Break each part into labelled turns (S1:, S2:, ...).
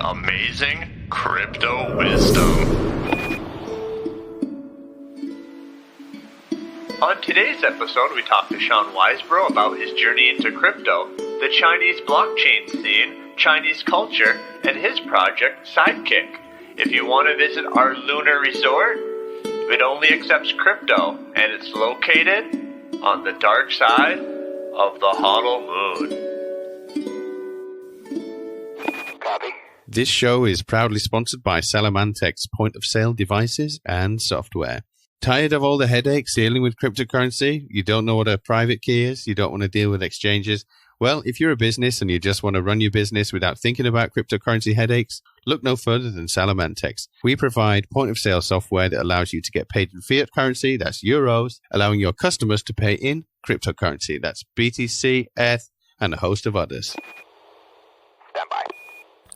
S1: Amazing crypto wisdom. On today's episode, we talk to Sean Weisbrot about his journey into crypto, the Chinese blockchain scene, Chinese culture, and his project, Sidekick. If you want to visit our lunar resort, it only accepts crypto, and it's located on the dark side of the HODL moon.
S2: Copy.
S3: This show is proudly sponsored by Salamantec's point-of-sale devices and software. Tired of all the headaches dealing with cryptocurrency? You don't know what a private key is? You don't want to deal with exchanges? Well, if you're a business and you just want to run your business without thinking about cryptocurrency headaches, look no further than Salamantec's. We provide point-of-sale software that allows you to get paid in fiat currency, that's euros, allowing your customers to pay in cryptocurrency, that's BTC, ETH, and a host of others.
S2: Stand by.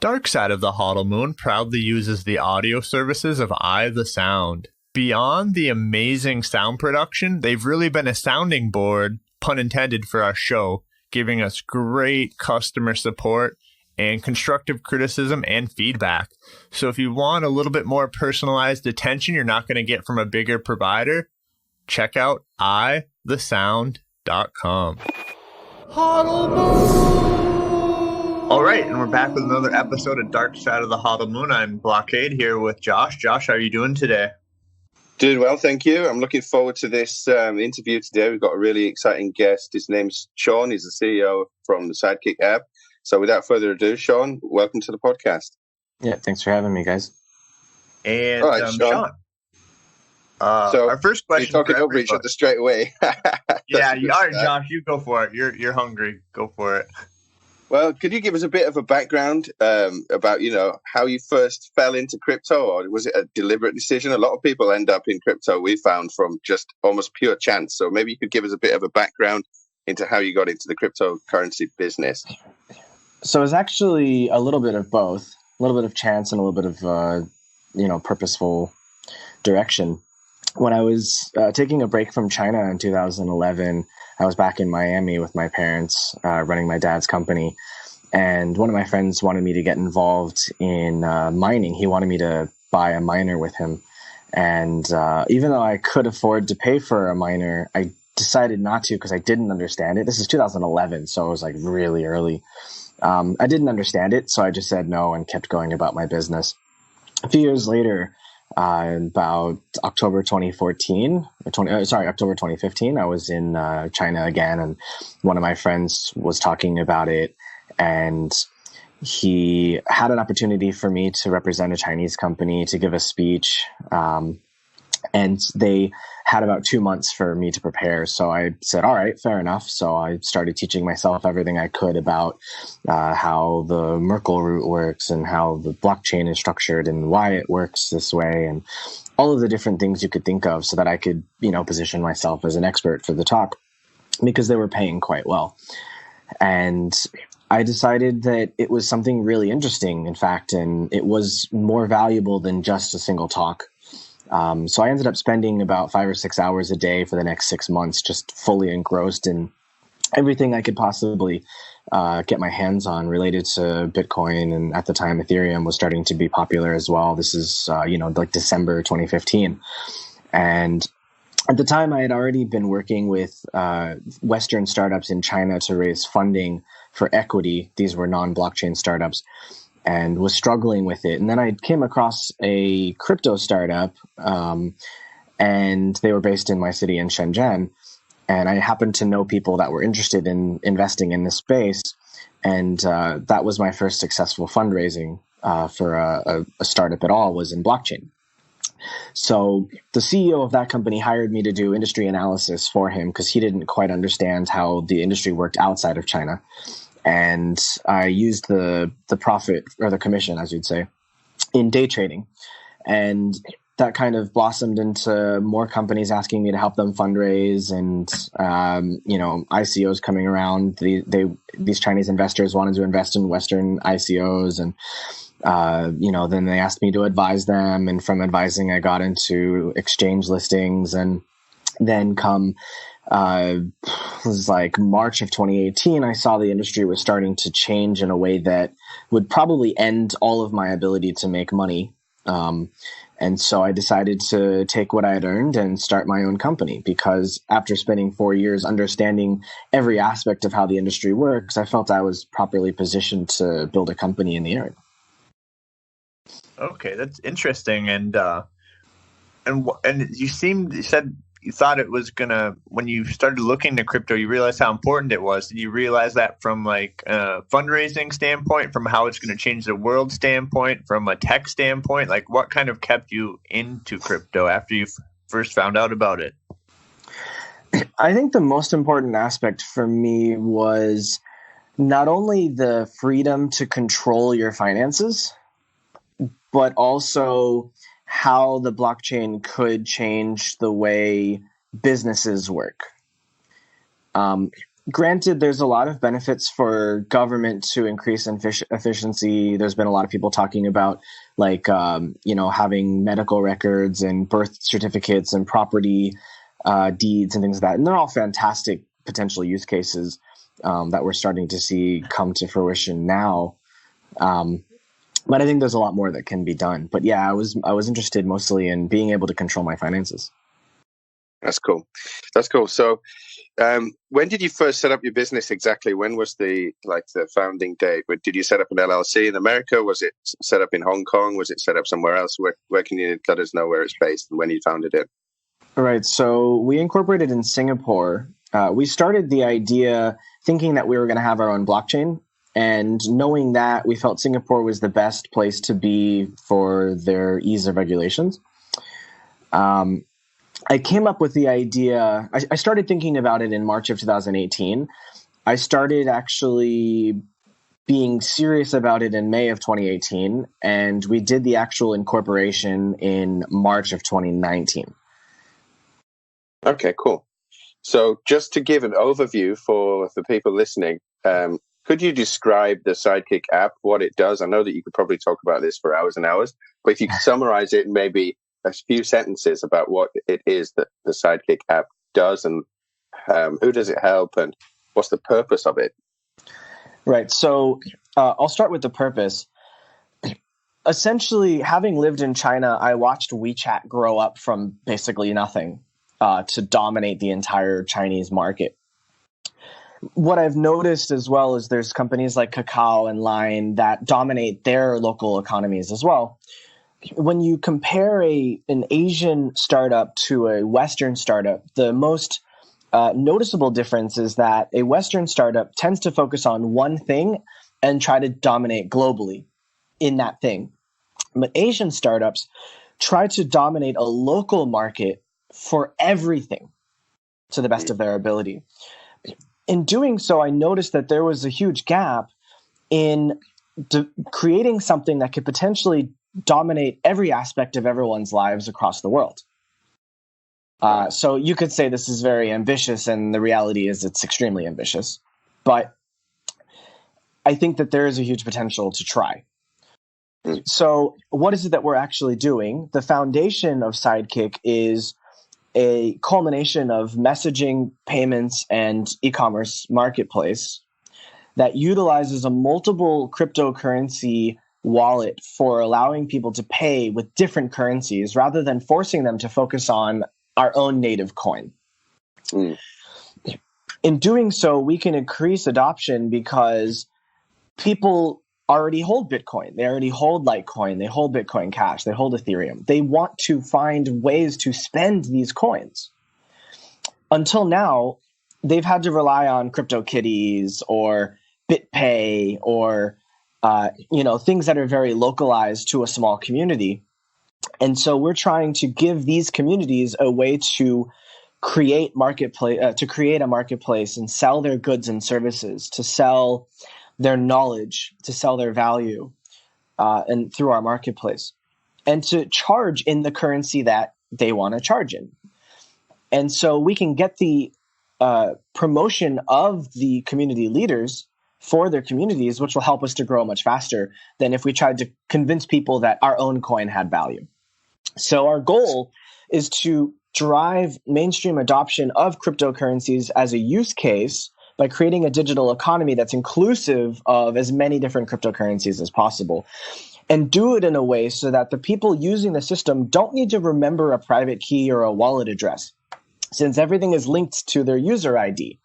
S1: Darksideofthe the HODL moon proudly uses the audio services of the Sound. Beyond the amazing sound production, they've really been a sounding board, pun intended, for our show, giving us great customer support and constructive criticism and feedback. So if you want a little bit more personalized attention you're not going to get from a bigger provider, check out ithesound.com. HODL moon! All right, and we're back with another episode of Dark Side of the HODL moon. I'm Blockade here with Josh. Josh, how are you doing today?
S4: Doing well, thank you. I'm looking forward to this interview today. We've got a really exciting guest. His name's Sean. He's the CEO from the Sidekick app. So without further ado, Sean, welcome to the podcast.
S5: Yeah, thanks for having me, guys.
S1: And
S4: all right, Sean. So
S1: our first question.
S4: You're talking over each other straight away.
S1: Yeah, you are, Josh. You go for it. You're hungry. Go for it.
S4: Well, could you give us a bit of a background about, how you first fell into crypto, or was it a deliberate decision? A lot of people end up in crypto, we found, from just almost pure chance. So maybe you could give us a bit of a background into how you got into the cryptocurrency business.
S5: So it was actually a little bit of both, a little bit of chance and a little bit of, purposeful direction. When I was taking a break from China in 2011, I was back in Miami with my parents, running my dad's company. And one of my friends wanted me to get involved in mining. He wanted me to buy a miner with him. And even though I could afford to pay for a miner, I decided not to because I didn't understand it. This is 2011, so it was like really early. I didn't understand it, so I just said no and kept going about my business. A few years later, about October 2015, I was in China again, and one of my friends was talking about it, and he had an opportunity for me to represent a Chinese company, to give a speech, and they had about 2 months for me to prepare. So I said, all right, fair enough. So I started teaching myself everything I could about how the Merkle root works and how the blockchain is structured and why it works this way and all of the different things you could think of so that I could, position myself as an expert for the talk because they were paying quite well. And I decided that it was something really interesting, in fact, and it was more valuable than just a single talk. So I ended up spending about 5 or 6 hours a day for the next 6 months, just fully engrossed in everything I could possibly get my hands on related to Bitcoin. And at the time, Ethereum was starting to be popular as well. This is, like December 2015. And at the time, I had already been working with Western startups in China to raise funding for equity. These were non-blockchain startups. And was struggling with it. And then I came across a crypto startup, and they were based in my city in Shenzhen. And I happened to know people that were interested in investing in this space. And that was my first successful fundraising for a startup at all, was in blockchain. So the CEO of that company hired me to do industry analysis for him because he didn't quite understand how the industry worked outside of China. And I used the profit, or the commission, as you'd say, in day trading. And that kind of blossomed into more companies asking me to help them fundraise and, ICOs coming around. These Chinese investors wanted to invest in Western ICOs. And, then they asked me to advise them. And from advising, I got into exchange listings. And then it was like March of 2018, I saw the industry was starting to change in a way that would probably end all of my ability to make money. And so I decided to take what I had earned and start my own company, because after spending 4 years understanding every aspect of how the industry works, I felt I was properly positioned to build a company in the area.
S1: Okay, that's interesting. And you said you thought it was gonna, when you started looking to crypto, you realized how important it was. Did you realize that from like a fundraising standpoint, from how it's going to change the world standpoint, from a tech standpoint? Like, what kind of kept you into crypto after you first found out about it?
S5: I think the most important aspect for me was not only the freedom to control your finances, but also how the blockchain could change the way businesses work. Granted, there's a lot of benefits for government to increase efficiency. There's been a lot of people talking about like, having medical records and birth certificates and property deeds and things like that. And they're all fantastic potential use cases that we're starting to see come to fruition now. But I think there's a lot more that can be done. But yeah, I was interested mostly in being able to control my finances.
S4: That's cool. So when did you first set up your business exactly? When was the founding date? Did you set up an LLC in America? Was it set up in Hong Kong? Was it set up somewhere else? Where can you let us know where it's based and when you founded it?
S5: Right. So we incorporated in Singapore. We started the idea thinking that we were going to have our own blockchain. And knowing that, we felt Singapore was the best place to be for their ease of regulations. I came up with the idea. I started thinking about it in March of 2018. I started actually being serious about it in May of 2018, and we did the actual incorporation in March of 2019.
S4: Okay, cool. So just to give an overview for the people listening, could you describe the Sidekick app, what it does? I know that you could probably talk about this for hours and hours, but if you could summarize it in maybe a few sentences about what it is that the Sidekick app does, and who does it help, and what's the purpose of it?
S5: Right. So I'll start with the purpose. Essentially, having lived in China, I watched WeChat grow up from basically nothing to dominate the entire Chinese market. What I've noticed as well is there's companies like Kakao and Line that dominate their local economies as well. When you compare an Asian startup to a Western startup, the most noticeable difference is that a Western startup tends to focus on one thing and try to dominate globally in that thing. But Asian startups try to dominate a local market for everything to the best of their ability. In doing so, I noticed that there was a huge gap in creating something that could potentially dominate every aspect of everyone's lives across the world. So you could say this is very ambitious, and the reality is it's extremely ambitious. But I think that there is a huge potential to try. So what is it that we're actually doing? The foundation of Sidekick is a culmination of messaging, payments, and e-commerce marketplace that utilizes a multiple cryptocurrency wallet for allowing people to pay with different currencies rather than forcing them to focus on our own native coin. In doing so, we can increase adoption because people already hold Bitcoin. They already hold Litecoin. They hold Bitcoin Cash. They hold Ethereum. They want to find ways to spend these coins. Until now, they've had to rely on CryptoKitties or BitPay or things that are very localized to a small community. And so we're trying to give these communities a way to create a marketplace and sell their goods and services, to sell their knowledge, to sell their value, and through our marketplace, and to charge in the currency that they want to charge in. And so we can get the promotion of the community leaders for their communities, which will help us to grow much faster than if we tried to convince people that our own coin had value. So our goal is to drive mainstream adoption of cryptocurrencies as a use case by creating a digital economy that's inclusive of as many different cryptocurrencies as possible, and do it in a way so that the people using the system don't need to remember a private key or a wallet address, since everything is linked to their user ID.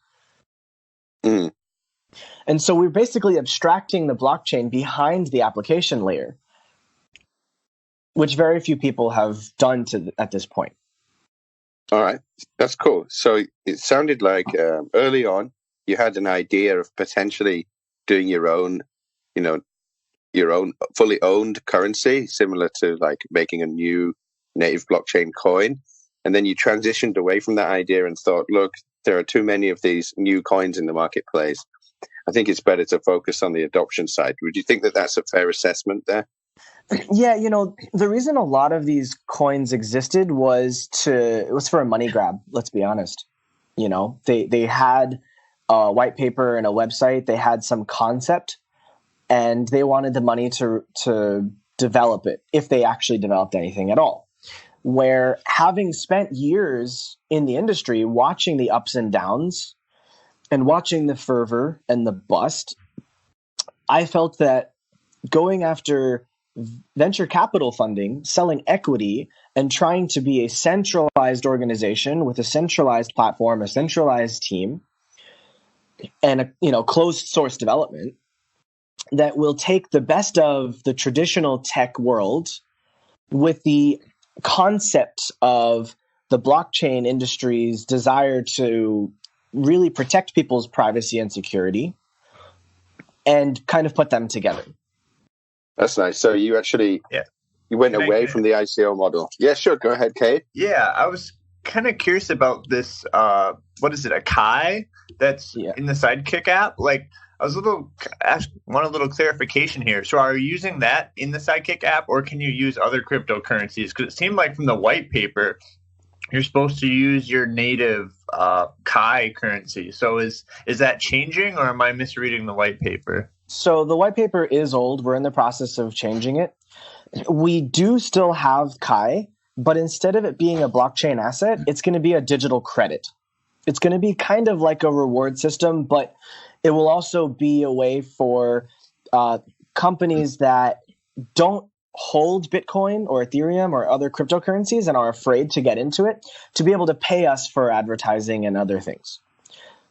S4: Mm.
S5: And so we're basically abstracting the blockchain behind the application layer, which very few people have done at this point.
S4: All right, that's cool. So it sounded like early on you had an idea of potentially doing your own fully owned currency, similar to like making a new native blockchain coin. And then you transitioned away from that idea and thought, look, there are too many of these new coins in the marketplace. I think it's better to focus on the adoption side. Would you think that that's a fair assessment there?
S5: Yeah, the reason a lot of these coins existed was for a money grab, let's be honest. They had a white paper and a website, they had some concept, and they wanted the money to develop it, if they actually developed anything at all. Where, having spent years in the industry watching the ups and downs and watching the fervor and the bust, I felt that going after venture capital funding, selling equity, and trying to be a centralized organization with a centralized platform, a centralized team, and a closed source development that will take the best of the traditional tech world with the concept of the blockchain industry's desire to really protect people's privacy and security, and kind of put them together.
S4: That's nice. So you actually you went away from the ICO model. Yeah, sure. Go ahead, Kate.
S1: Yeah, I was kind of curious about this. What is it? A Kai that's in the Sidekick app? Like, I was want a little clarification here. So are you using that in the Sidekick app, or can you use other cryptocurrencies? Because it seemed like from the white paper, you're supposed to use your native Kai currency. So is that changing, or am I misreading the white paper?
S5: So the white paper is old. We're in the process of changing it. We do still have Kai, but instead of it being a blockchain asset, it's going to be a digital credit. It's going to be kind of like a reward system, but it will also be a way for companies that don't hold Bitcoin or Ethereum or other cryptocurrencies and are afraid to get into it to be able to pay us for advertising and other things.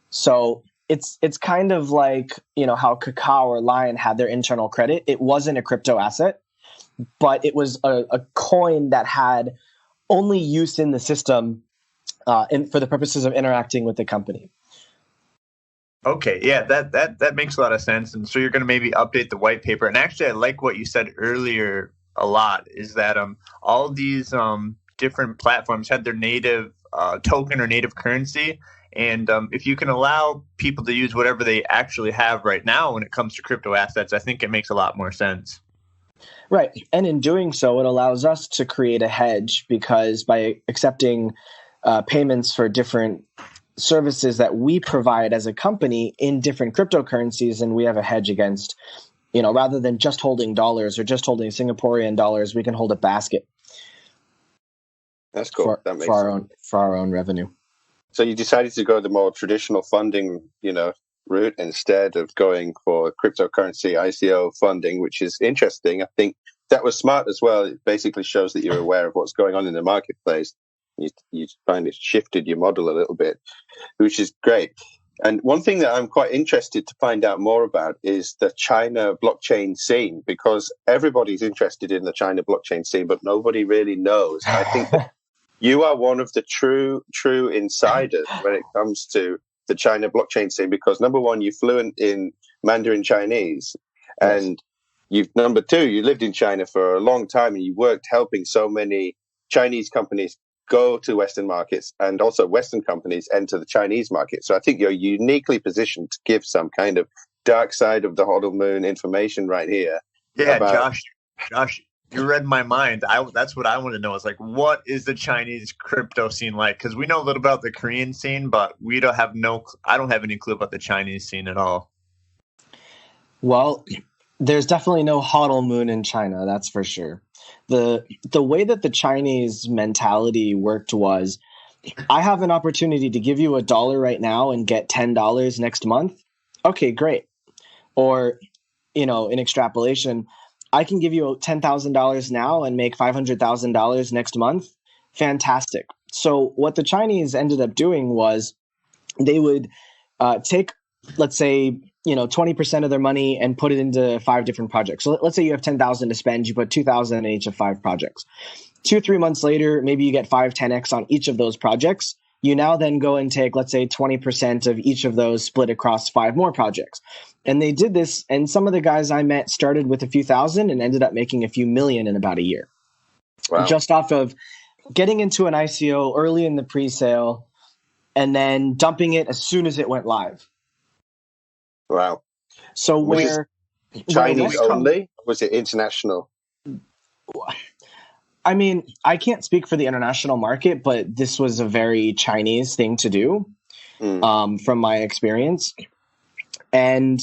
S5: So it's kind of like, how Kakao or Lion had their internal credit. It wasn't a crypto asset, but it was a coin that had only use in the system for the purposes of interacting with the company.
S1: Okay, yeah, that makes a lot of sense. And so you're going to maybe update the white paper. And actually, I like what you said earlier a lot, is that all these different platforms had their native token or native currency. And if you can allow people to use whatever they actually have right now when it comes to crypto assets, I think it makes a lot more sense.
S5: Right. And in doing so, it allows us to create a hedge, because by accepting payments for different services that we provide as a company in different cryptocurrencies, and we have a hedge against, rather than just holding dollars or just holding Singaporean dollars, we can hold a basket.
S4: That's cool. That makes sense.
S5: For our own revenue.
S4: So you decided to go the more traditional funding, route instead of going for cryptocurrency ICO funding, which is interesting. I think that was smart as well. It basically shows that you're aware of what's going on in the marketplace. You find it shifted your model a little bit, which is great. And one thing that I'm quite interested to find out more about is the China blockchain scene, because everybody's interested in the China blockchain scene, but nobody really knows. I think that you are one of the true insiders when it comes to the China blockchain scene, because number one, you're fluent in Mandarin Chinese, and number two, you lived in China for a long time, and you worked helping so many Chinese companies go to Western markets, and also Western companies enter the Chinese market. So I think you're uniquely positioned to give some kind of dark side of the hodl moon information right here.
S1: Yeah, Josh, you read my mind. That's what I want to know. Is like, what is the Chinese crypto scene like? Because we know a little about the Korean scene, but I don't have any clue about the Chinese scene at all.
S5: Well, there's definitely no hodl moon in China, that's for sure. The way that the Chinese mentality worked was I have an opportunity to give you $1 right now and get $10 next month. Okay, great. Or, in extrapolation, I can give you $10,000 now and make $500,000 next month. Fantastic. So what the Chinese ended up doing was they would take, let's say, 20% of their money and put it into 5 different projects. So let's say you have 10,000 to spend, you put 2,000 in each of 5 projects. 2-3 months later, maybe you get 5-10x on each of those projects. You now then go and take, let's say, 20% of each of those split across 5 more projects. And they did this, and some of the guys I met started with a few thousand and ended up making a few million in about a year.
S4: Wow.
S5: Just off of getting into an ICO early in the pre-sale and then dumping it as soon as it went live.
S4: Wow.
S5: So where
S4: Chinese only? Was it international?
S5: I mean, I can't speak for the international market, but this was a very Chinese thing to do, from my experience. And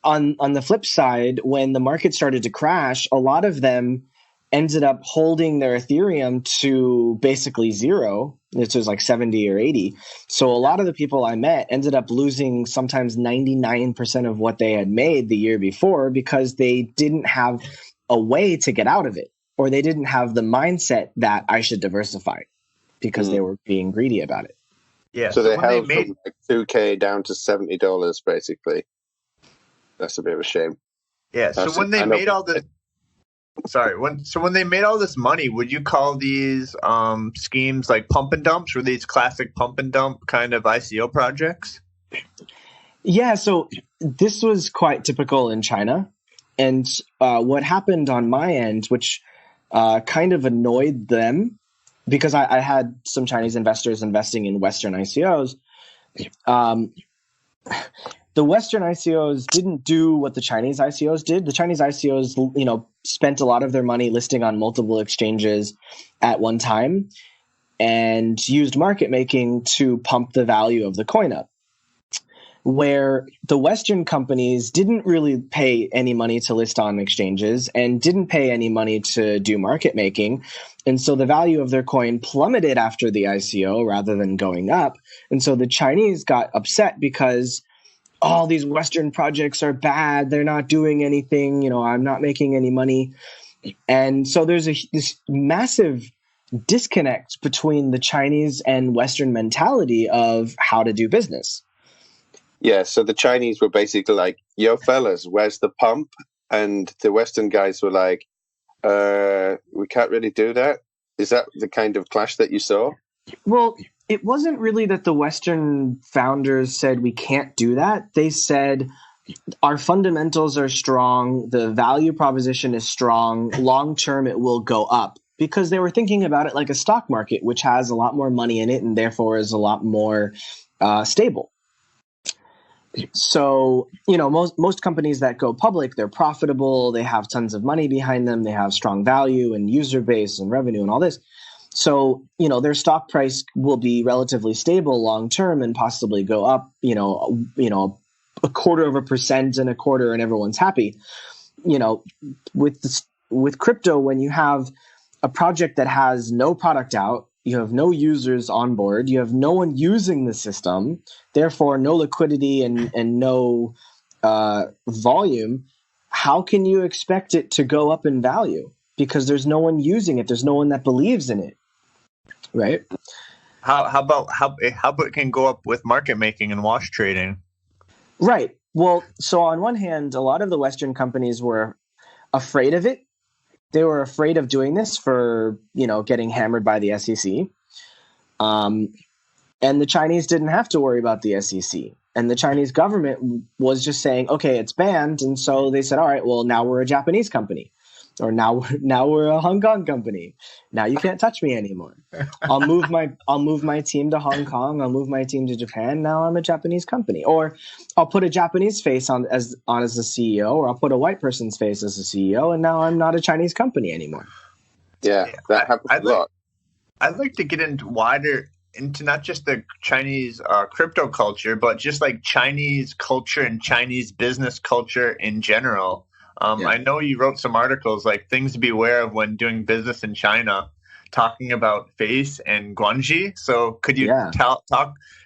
S5: on the flip side, when the market started to crash, a lot of them ended up holding their Ethereum to basically zero. This was like 70 or 80. So a lot of the people I met ended up losing sometimes 99% of what they had made the year before because they didn't have a way to get out of it, or they didn't have the mindset that I should diversify because they were being greedy about it.
S1: Yeah.
S4: So they held from like $2K down to $70, basically. That's a bit of a shame.
S1: Yeah. So when they made all this, when they made all this money, would you call these schemes like pump and dumps? Were these classic pump and dump kind of ICO projects?
S5: Yeah. So this was quite typical in China. And what happened on my end, which kind of annoyed them, because I had some Chinese investors investing in Western ICOs. The Western ICOs didn't do what the Chinese ICOs did. The Chinese ICOs, spent a lot of their money listing on multiple exchanges at one time and used market making to pump the value of the coin up. Where the Western companies didn't really pay any money to list on exchanges and didn't pay any money to do market making. And so the value of their coin plummeted after the ICO rather than going up. And so the Chinese got upset because all these Western projects are bad. They're not doing anything. I'm not making any money. And so there's this massive disconnect between the Chinese and Western mentality of how to do business.
S4: Yeah, so the Chinese were basically like, yo, fellas, where's the pump? And the Western guys were like, we can't really do that. Is that the kind of clash that you saw?
S5: Well, it wasn't really that the Western founders said we can't do that. They said our fundamentals are strong. The value proposition is strong. Long term, it will go up, because they were thinking about it like a stock market, which has a lot more money in it and therefore is a lot more stable. So, most companies that go public, they're profitable, they have tons of money behind them, they have strong value and user base and revenue and all this. So, their stock price will be relatively stable long term and possibly go up, a 0.25% and a quarter and everyone's happy. With crypto, when you have a project that has no product out, you have no users on board, you have no one using the system, therefore no liquidity and no volume, how can you expect it to go up in value? Because there's no one using it. There's no one that believes in it, right?
S1: How about it can go up with market making and wash trading?
S5: Right. Well, so on one hand, a lot of the Western companies were afraid of it. They were afraid of doing this for, getting hammered by the SEC. And the Chinese didn't have to worry about the SEC. And the Chinese government was just saying, okay, it's banned. And so they said, all right, well, now we're a Japanese company. Or now we're a Hong Kong company. Now you can't touch me anymore. I'll move my team to Hong Kong. I'll move my team to Japan. Now I'm a Japanese company. Or I'll put a Japanese face on as a CEO, or I'll put a white person's face as a CEO, and now I'm not a Chinese company anymore.
S4: Yeah, that happens a lot.
S1: I'd like to get wider into not just the Chinese crypto culture, but just like Chinese culture and Chinese business culture in general. I know you wrote some articles like things to be aware of when doing business in China. talking about face and guanxi. So could you
S5: Yeah.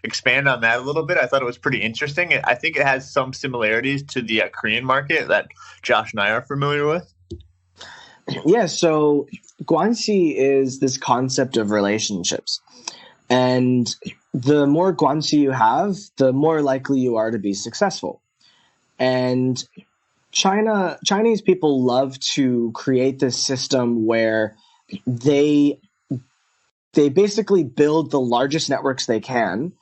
S1: expand on that a little bit? I thought it was pretty interesting. I think it has some similarities to the Korean market that Josh and I are familiar with.
S5: Yeah, so guanxi is this concept of relationships. And the more guanxi you have, the more likely you are to be successful. And Chinese people love to create this system where they basically build the largest networks they can,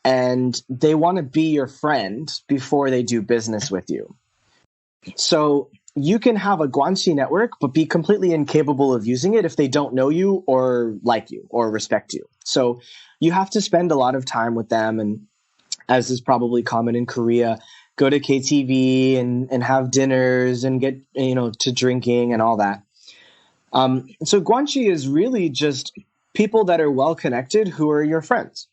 S5: and they want to be your friend before they do business with you. So you can have a guanxi network, but be completely incapable of using it if they don't know you or like you or respect you. So you have to spend a lot of time with them, and as is probably common in Korea, go to KTV and have dinners and get to drinking and all that. So guanxi is really just people that are well connected who are your friends.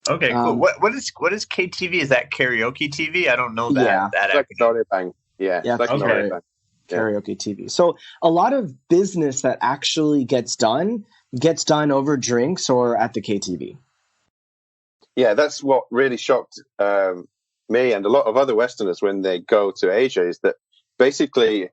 S1: Okay, cool. What is KTV? Is that karaoke TV? I don't know that.
S5: Yeah.
S1: That
S4: Like
S1: acronym.
S4: Bang. Yeah.
S5: Yeah,
S4: Like
S1: okay.
S4: Bang.
S5: Karaoke TV. So a lot of business that actually gets done over drinks or at the KTV.
S4: Yeah, that's what really shocked me and a lot of other Westerners when they go to Asia, is that basically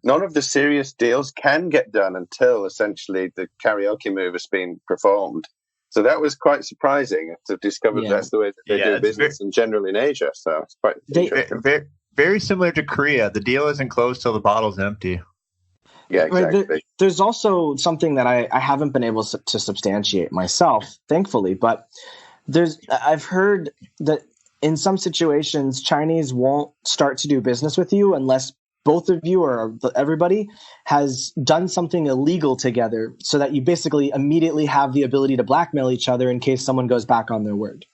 S4: none of the serious deals can get done until essentially the karaoke move has been performed. So that was quite surprising to discover that's the way that they do business in general in Asia. So it's quite interesting.
S1: Very similar to Korea. The deal isn't closed till the bottle's empty.
S4: Yeah, exactly.
S5: Right, there's also something that I haven't been able to substantiate myself, thankfully, but I've heard that in some situations, Chinese won't start to do business with you unless both of you or everybody has done something illegal together, so that you basically immediately have the ability to blackmail each other in case someone goes back on their word.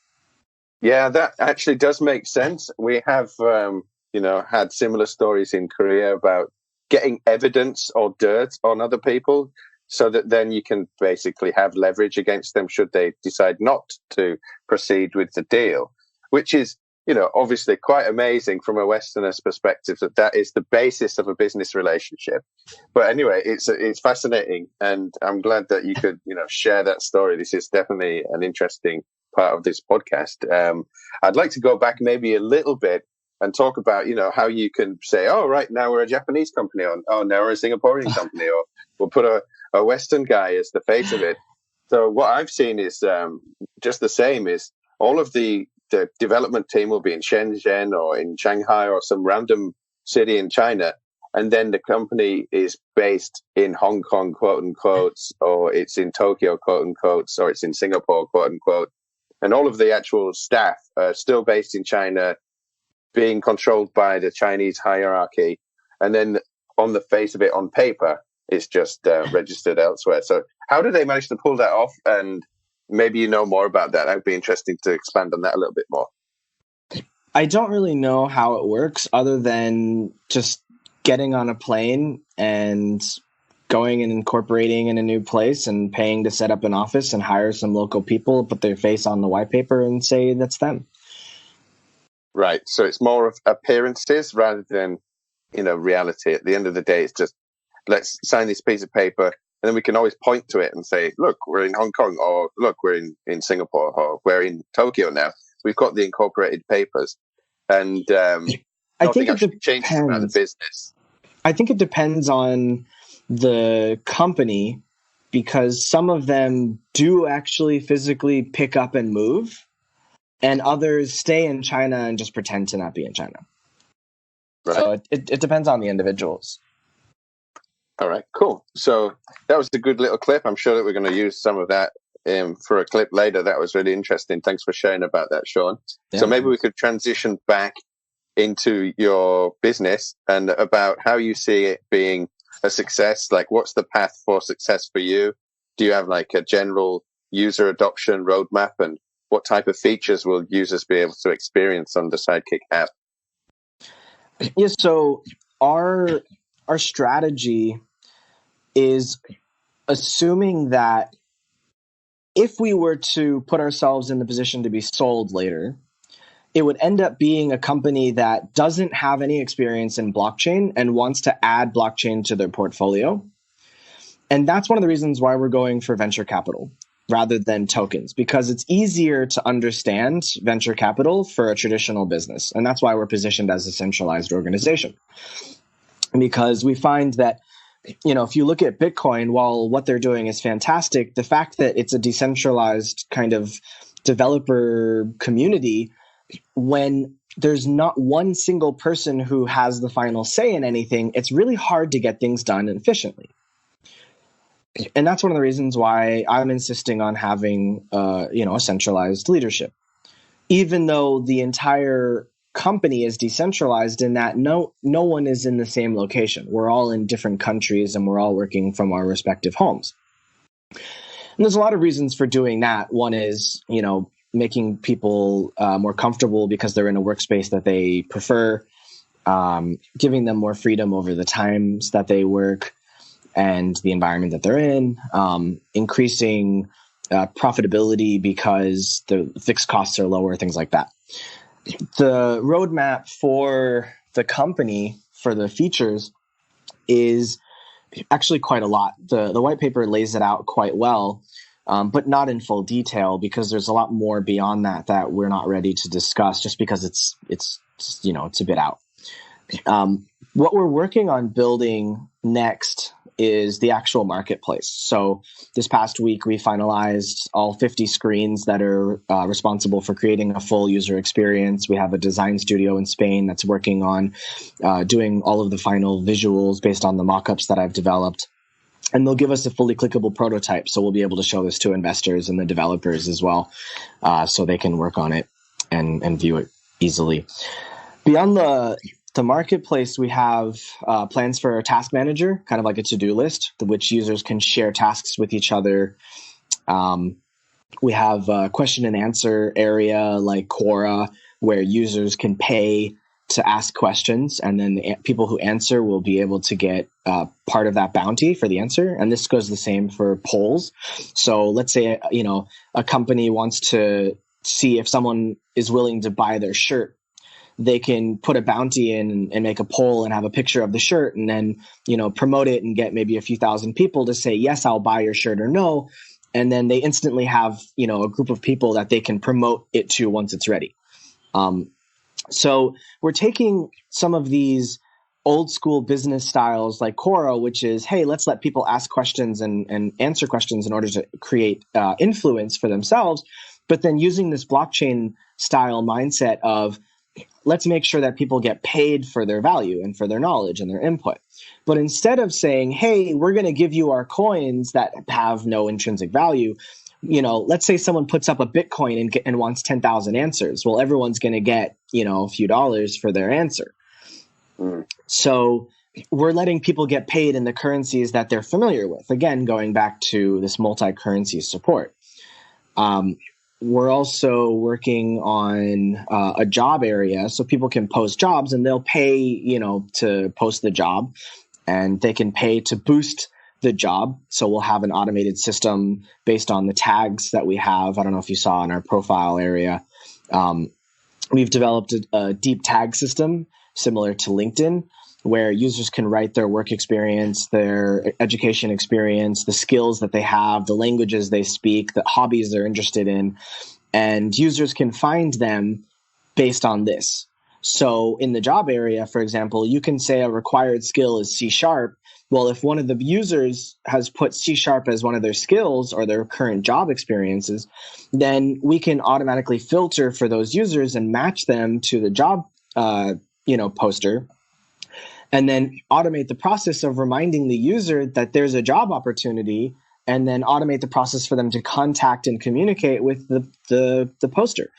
S4: Yeah, that actually does make sense. We have, had similar stories in Korea about getting evidence or dirt on other people, so that then you can basically have leverage against them should they decide not to proceed with the deal, which is, obviously quite amazing from a Westerner's perspective, that is the basis of a business relationship. But anyway, it's fascinating, and I'm glad that you could, share that story. This is definitely an interesting part of this podcast. I'd like to go back maybe a little bit and talk about, how you can say, oh, right, now we're a Japanese company, or oh, now we're a Singaporean company, or we'll put a Western guy as the face of it. So what I've seen is just the same, is all of the development team will be in Shenzhen or in Shanghai or some random city in China. And then the company is based in Hong Kong, quote unquote, or it's in Tokyo, quote unquote, or it's in Singapore, quote unquote. And all of the actual staff are still based in China, being controlled by the Chinese hierarchy. And then on the face of it, on paper, it's just registered elsewhere. So how did they manage to pull that off? And maybe you know more about that. That would be interesting to expand on that a little bit more.
S5: I don't really know how it works, other than just getting on a plane and going and incorporating in a new place and paying to set up an office and hire some local people, put their face on the white paper and say that's them.
S4: Right. So it's more of appearances rather than, reality. At the end of the day, it's just, let's sign this piece of paper. And then we can always point to it and say, look, we're in Hong Kong, or look, we're in Singapore, or we're in Tokyo now. We've got the incorporated papers. And
S5: I think it
S4: changes about the business.
S5: I think it depends on the company, because some of them do actually physically pick up and move, and others stay in China and just pretend to not be in China. Right. So it depends on the individuals.
S4: All right, cool. So that was a good little clip. I'm sure that we're going to use some of that for a clip later. That was really interesting. Thanks for sharing about that, Sean. Yeah. So maybe we could transition back into your business and about how you see it being a success. Like, what's the path for success for you? Do you have like a general user adoption roadmap, and what type of features will users be able to experience on the Sidekick app?
S5: Yeah, so our strategy is assuming that if we were to put ourselves in the position to be sold later, it would end up being a company that doesn't have any experience in blockchain and wants to add blockchain to their portfolio. And that's one of the reasons why we're going for venture capital rather than tokens, because it's easier to understand venture capital for a traditional business. And that's why we're positioned as a centralized organization. Because we find that, if you look at Bitcoin, while what they're doing is fantastic, the fact that it's a decentralized kind of developer community, when there's not one single person who has the final say in anything, it's really hard to get things done efficiently. And that's one of the reasons why I'm insisting on having, a centralized leadership, even though the entire company is decentralized in that no one is in the same location. We're all in different countries and we're all working from our respective homes. And there's a lot of reasons for doing that. One is, making people more comfortable because they're in a workspace that they prefer, giving them more freedom over the times that they work and the environment that they're in, increasing profitability because the fixed costs are lower, things like that. The roadmap for the company, for the features, is actually quite a lot. The white paper lays it out quite well, but not in full detail, because there's a lot more beyond that we're not ready to discuss, just because it's a bit out. What we're working on building next is the actual marketplace. So this past week, we finalized all 50 screens that are responsible for creating a full user experience. We have a design studio in Spain that's working on doing all of the final visuals based on the mockups that I've developed. And they'll give us a fully clickable prototype. So we'll be able to show this to investors and the developers as well, so they can work on it and view it easily. Beyond the marketplace, we have plans for a task manager, kind of like a to-do list, which users can share tasks with each other. We have a question and answer area like Quora, where users can pay to ask questions, and then the people who answer will be able to get part of that bounty for the answer. And this goes the same for polls. So let's say a company wants to see if someone is willing to buy their shirt. They can put a bounty in and make a poll and have a picture of the shirt, and then promote it and get maybe a few thousand people to say yes, I'll buy your shirt, or no. And then they instantly have a group of people that they can promote it to once it's ready. So we're taking some of these old school business styles like Quora, which is, hey, let's let people ask questions and answer questions in order to create influence for themselves, but then using this blockchain style mindset of, let's make sure that people get paid for their value and for their knowledge and their input. But instead of saying, hey, we're going to give you our coins that have no intrinsic value, let's say someone puts up a Bitcoin and wants 10,000 answers. Well, everyone's going to get, a few dollars for their answer. So we're letting people get paid in the currencies that they're familiar with. Again, going back to this multi-currency support. We're also working on a job area, so people can post jobs and they'll pay, to post the job, and they can pay to boost the job. So we'll have an automated system based on the tags that we have. I don't know if you saw in our profile area. We've developed a deep tag system similar to LinkedIn, where users can write their work experience, their education experience, the skills that they have, the languages they speak, the hobbies they're interested in, and users can find them based on this. So in the job area, for example, you can say a required skill is C#. Well, if one of the users has put C# as one of their skills or their current job experiences, then we can automatically filter for those users and match them to the job poster, and then automate the process of reminding the user that there's a job opportunity, and then automate the process for them to contact and communicate with the poster.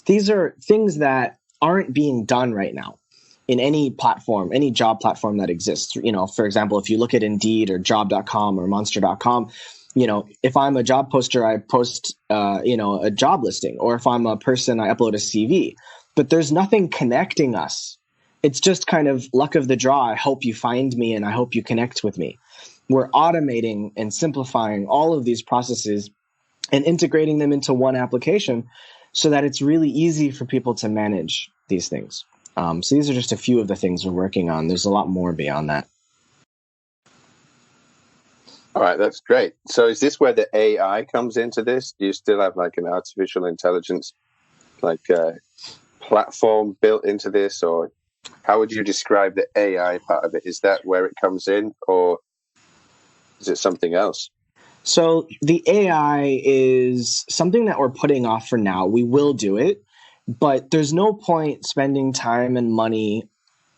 S5: These are things that aren't being done right now in any platform, any job platform that exists. For example, if you look at Indeed or job.com or monster.com, if I'm a job poster, I post, a job listing, or if I'm a person, I upload a CV, but there's nothing connecting us. It's just kind of luck of the draw. I hope you find me and I hope you connect with me. We're automating and simplifying all of these processes and integrating them into one application so that it's really easy for people to manage these things. So these are just a few of the things we're working on. There's a lot more beyond that.
S4: All right, that's great. So is this where the AI comes into this? Do you still have like an artificial intelligence platform built into this, or how would you describe the AI part of it? Is that where it comes in, or is it something else?
S5: So the AI is something that we're putting off for now. We will do it, but there's no point spending time and money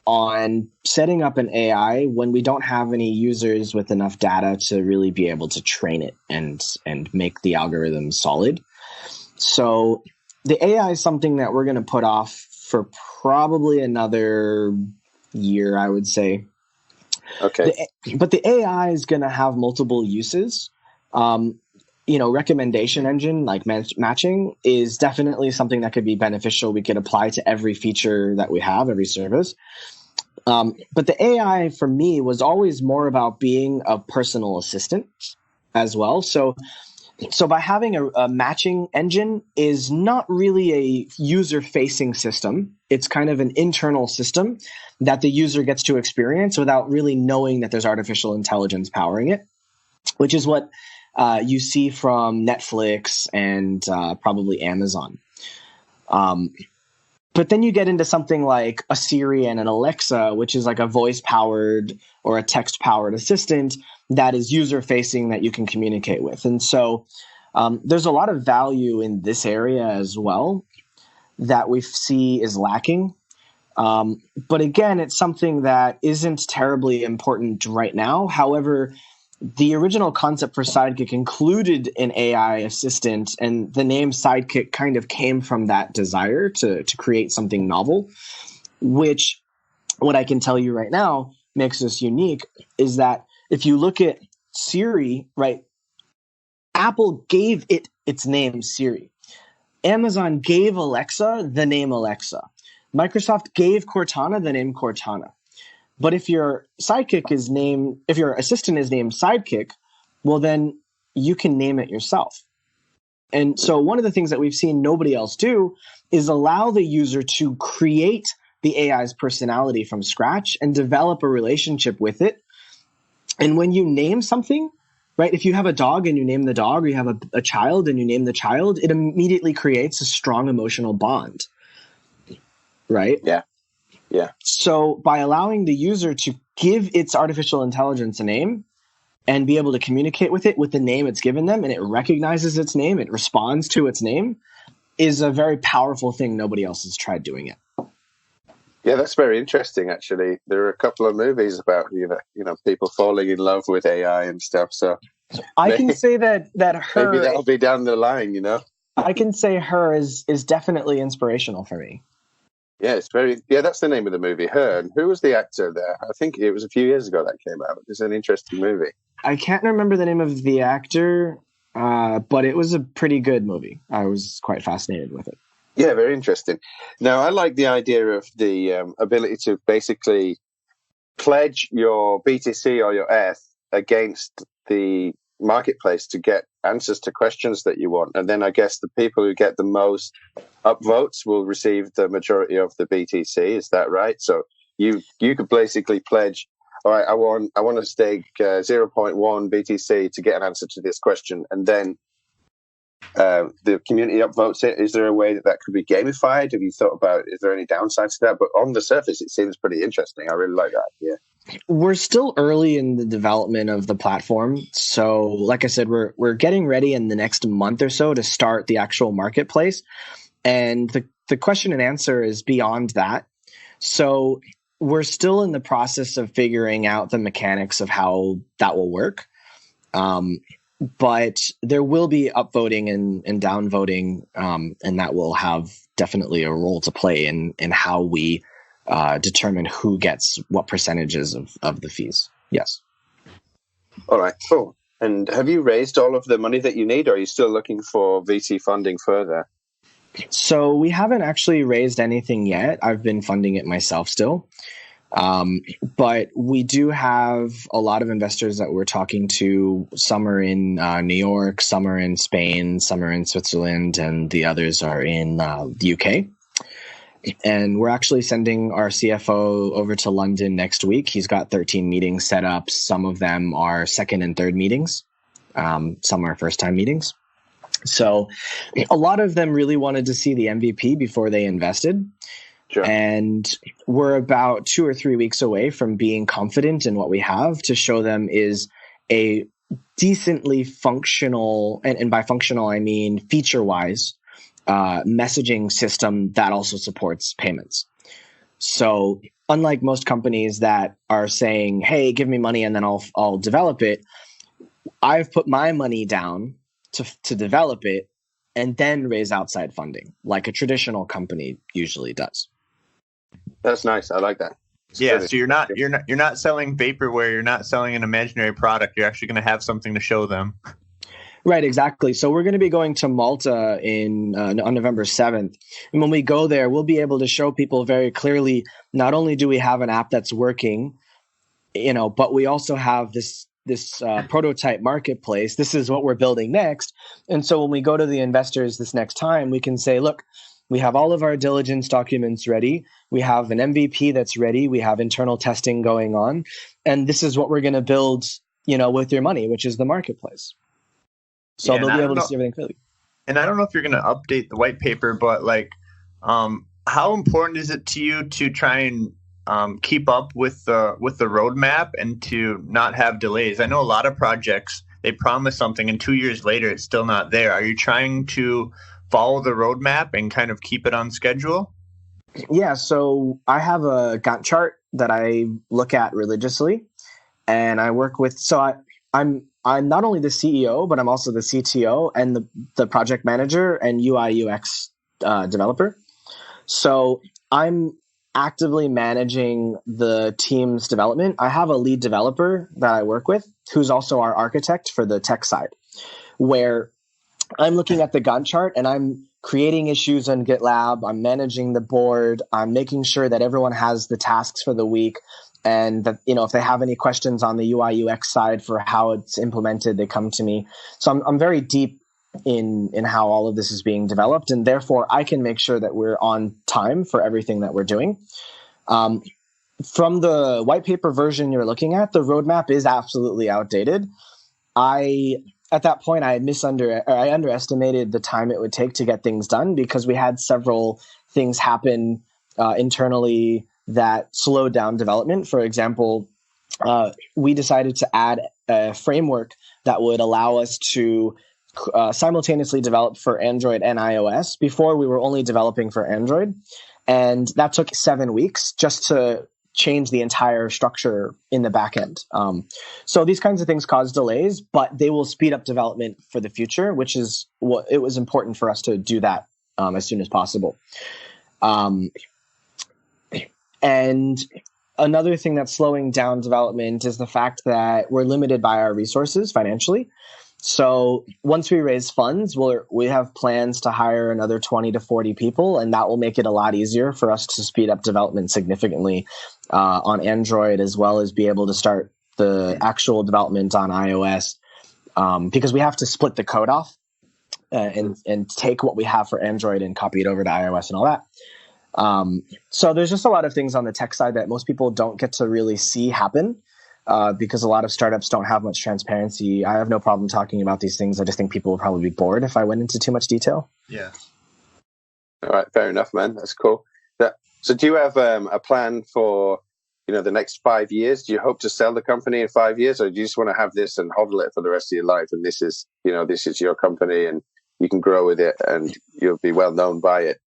S5: on setting up an AI when we don't have any users with enough data to really be able to train it and make the algorithm solid. So the AI is something that we're going to put off for probably another year, I would say.
S4: Okay.
S5: But the AI is going to have multiple uses. Recommendation engine like matching is definitely something that could be beneficial. We could apply to every feature that we have, every service. But the AI for me was always more about being a personal assistant as well. So by having a matching engine is not really a user-facing system. It's kind of an internal system that the user gets to experience without really knowing that there's artificial intelligence powering it, which is what you see from Netflix and probably Amazon. But then you get into something like a Siri and an Alexa, which is like a voice-powered or a text-powered assistant that is user-facing that you can communicate with. And so there's a lot of value in this area as well that we see is lacking. But again, it's something that isn't terribly important right now. However, the original concept for Sidekick included an AI assistant, and the name Sidekick kind of came from that desire to create something novel, which what I can tell you right now makes us unique is that if you look at Siri, right, Apple gave it its name Siri. Amazon gave Alexa the name Alexa. Microsoft gave Cortana the name Cortana. But if your assistant is named Sidekick, well, then you can name it yourself. And so one of the things that we've seen nobody else do is allow the user to create the AI's personality from scratch and develop a relationship with it. And when you name something, right, if you have a dog and you name the dog, or you have a child and you name the child, it immediately creates a strong emotional bond, right?
S4: Yeah. Yeah.
S5: So by allowing the user to give its artificial intelligence a name and be able to communicate with it with the name it's given them, and it recognizes its name, it responds to its name, is a very powerful thing. Nobody else has tried doing it.
S4: Yeah, that's very interesting, actually. There are a couple of movies about, people falling in love with AI and stuff. So
S5: I can say that Her...
S4: Maybe that'll be down the line,
S5: I can say Her is definitely inspirational for me.
S4: Yeah, that's the name of the movie, Her. And who was the actor there? I think it was a few years ago that came out. It's an interesting movie.
S5: I can't remember the name of the actor, but it was a pretty good movie. I was quite fascinated with it.
S4: Yeah, very interesting. Now, I like the idea of the ability to basically pledge your BTC or your ETH against the marketplace to get answers to questions that you want. And then I guess the people who get the most upvotes will receive the majority of the BTC. Is that right? So you could basically pledge, all right, I want to stake 0.1 BTC to get an answer to this question. And then the community upvotes it. Is there a way that could be gamified? Have you thought about, is there any downsides to that? But on the surface, it seems pretty interesting. I really like that. Yeah.
S5: We're still early in the development of the platform. So like I said, we're getting ready in the next month or so to start the actual marketplace. And the question and answer is beyond that. So we're still in the process of figuring out the mechanics of how that will work. But there will be upvoting and downvoting, and that will have definitely a role to play in how we determine who gets what percentages of the fees. Yes.
S4: All right, cool. And have you raised all of the money that you need, or are you still looking for VC funding further?
S5: So we haven't actually raised anything yet. I've been funding it myself still. But we do have a lot of investors that we're talking to. Some are in New York, some are in Spain, some are in Switzerland, and the others are in the UK. And we're actually sending our CFO over to London next week. He's got 13 meetings set up. Some of them are second and third meetings. Some are first-time meetings. So a lot of them really wanted to see the MVP before they invested.
S4: Sure.
S5: And we're about 2 or 3 weeks away from being confident in what we have to show them is a decently functional, and by functional, I mean feature-wise, messaging system that also supports payments. So unlike most companies that are saying, hey, give me money and then I'll develop it, I've put my money down to develop it and then raise outside funding like a traditional company usually does.
S4: That's nice. I like that.
S1: Yeah, so you're not selling vaporware, you're not selling an imaginary product, you're actually going to have something to show them.
S5: Right, exactly. So we're going to be going to Malta on November 7th. And when we go there, we'll be able to show people very clearly, not only do we have an app that's working, but we also have this prototype marketplace. This is what we're building next. And so when we go to the investors this next time, we can say, look, we have all of our diligence documents ready. We have an MVP that's ready. We have internal testing going on. And this is what we're going to build, with your money, which is the marketplace. So they'll be able to see everything clearly.
S1: And I don't know if you're going to update the white paper, but how important is it to you to try and keep up with the roadmap and to not have delays? I know a lot of projects, they promise something and 2 years later it's still not there. Are you trying to follow the roadmap and kind of keep it on schedule?
S5: Yeah, so I have a Gantt chart that I look at religiously, and I work with. So I'm not only the CEO, but I'm also the CTO and the project manager and UI UX developer. So I'm actively managing the team's development. I have a lead developer that I work with who's also our architect for the tech side, where I'm looking at the Gantt chart and I'm creating issues in GitLab. I'm managing the board. I'm making sure that everyone has the tasks for the week. And that, if they have any questions on the UI UX side for how it's implemented, they come to me. So I'm very deep in how all of this is being developed. And therefore I can make sure that we're on time for everything that we're doing. From the white paper version you're looking at, the roadmap is absolutely outdated. At that point, I underestimated the time it would take to get things done because we had several things happen internally that slowed down development. For example, we decided to add a framework that would allow us to simultaneously develop for Android and iOS. Before, we were only developing for Android, and that took 7 weeks just to change the entire structure in the back end. So these kinds of things cause delays, but they will speed up development for the future, which is what it was important for us to do that as soon as possible. And another thing that's slowing down development is the fact that we're limited by our resources financially. So once we raise funds, we have plans to hire another 20 to 40 people, and that will make it a lot easier for us to speed up development significantly on Android, as well as be able to start the actual development on iOS, because we have to split the code off and take what we have for Android and copy it over to iOS and all that. So there's just a lot of things on the tech side that most people don't get to really see happen. Because a lot of startups don't have much transparency. I have no problem talking about these things. I just think people would probably be bored if I went into too much detail.
S1: Yeah.
S4: All right. Fair enough, man. That's cool. So do you have a plan for, the next 5 years? Do you hope to sell the company in 5 years, or do you just want to have this and hodl it for the rest of your life? And this is your company and you can grow with it and you'll be well known by it.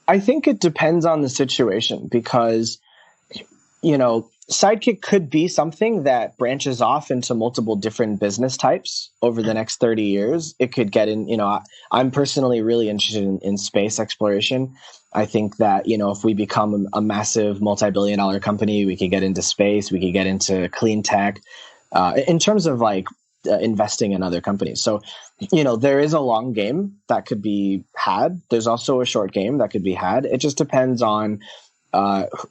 S5: I think it depends on the situation because, Sidekick could be something that branches off into multiple different business types over the next 30 years. It could get in, I'm personally really interested in space exploration. I think that, if we become a massive multi-billion-dollar company, we could get into space, we could get into clean tech, in terms of investing in other companies. So, there is a long game that could be had. There's also a short game that could be had. It just depends on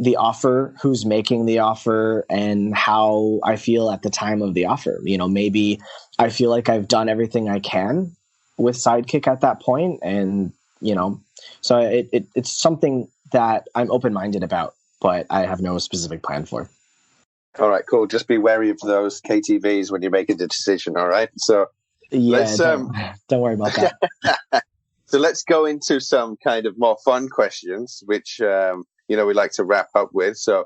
S5: the offer, who's making the offer, and how I feel at the time of the offer. Maybe I feel like I've done everything I can with Sidekick at that point, and so it's something that I'm open-minded about, but I have no specific plan for.
S4: All right, cool. Just be wary of those KTVs when you're making the decision. All right. So
S5: Yeah,
S4: let's
S5: don't worry about that.
S4: so let's go into some kind of more fun questions, which we like to wrap up with. So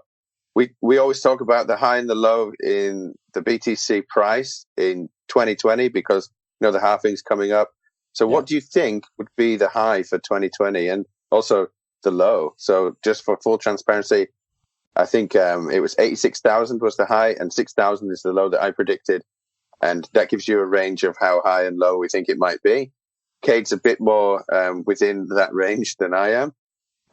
S4: we always talk about the high and the low in the BTC price in 2020 because the halving's coming up. So what do you think would be the high for 2020 and also the low? So just for full transparency, I think it was 86,000 was the high and 6,000 is the low that I predicted. And that gives you a range of how high and low we think it might be. Cade's a bit more within that range than I am.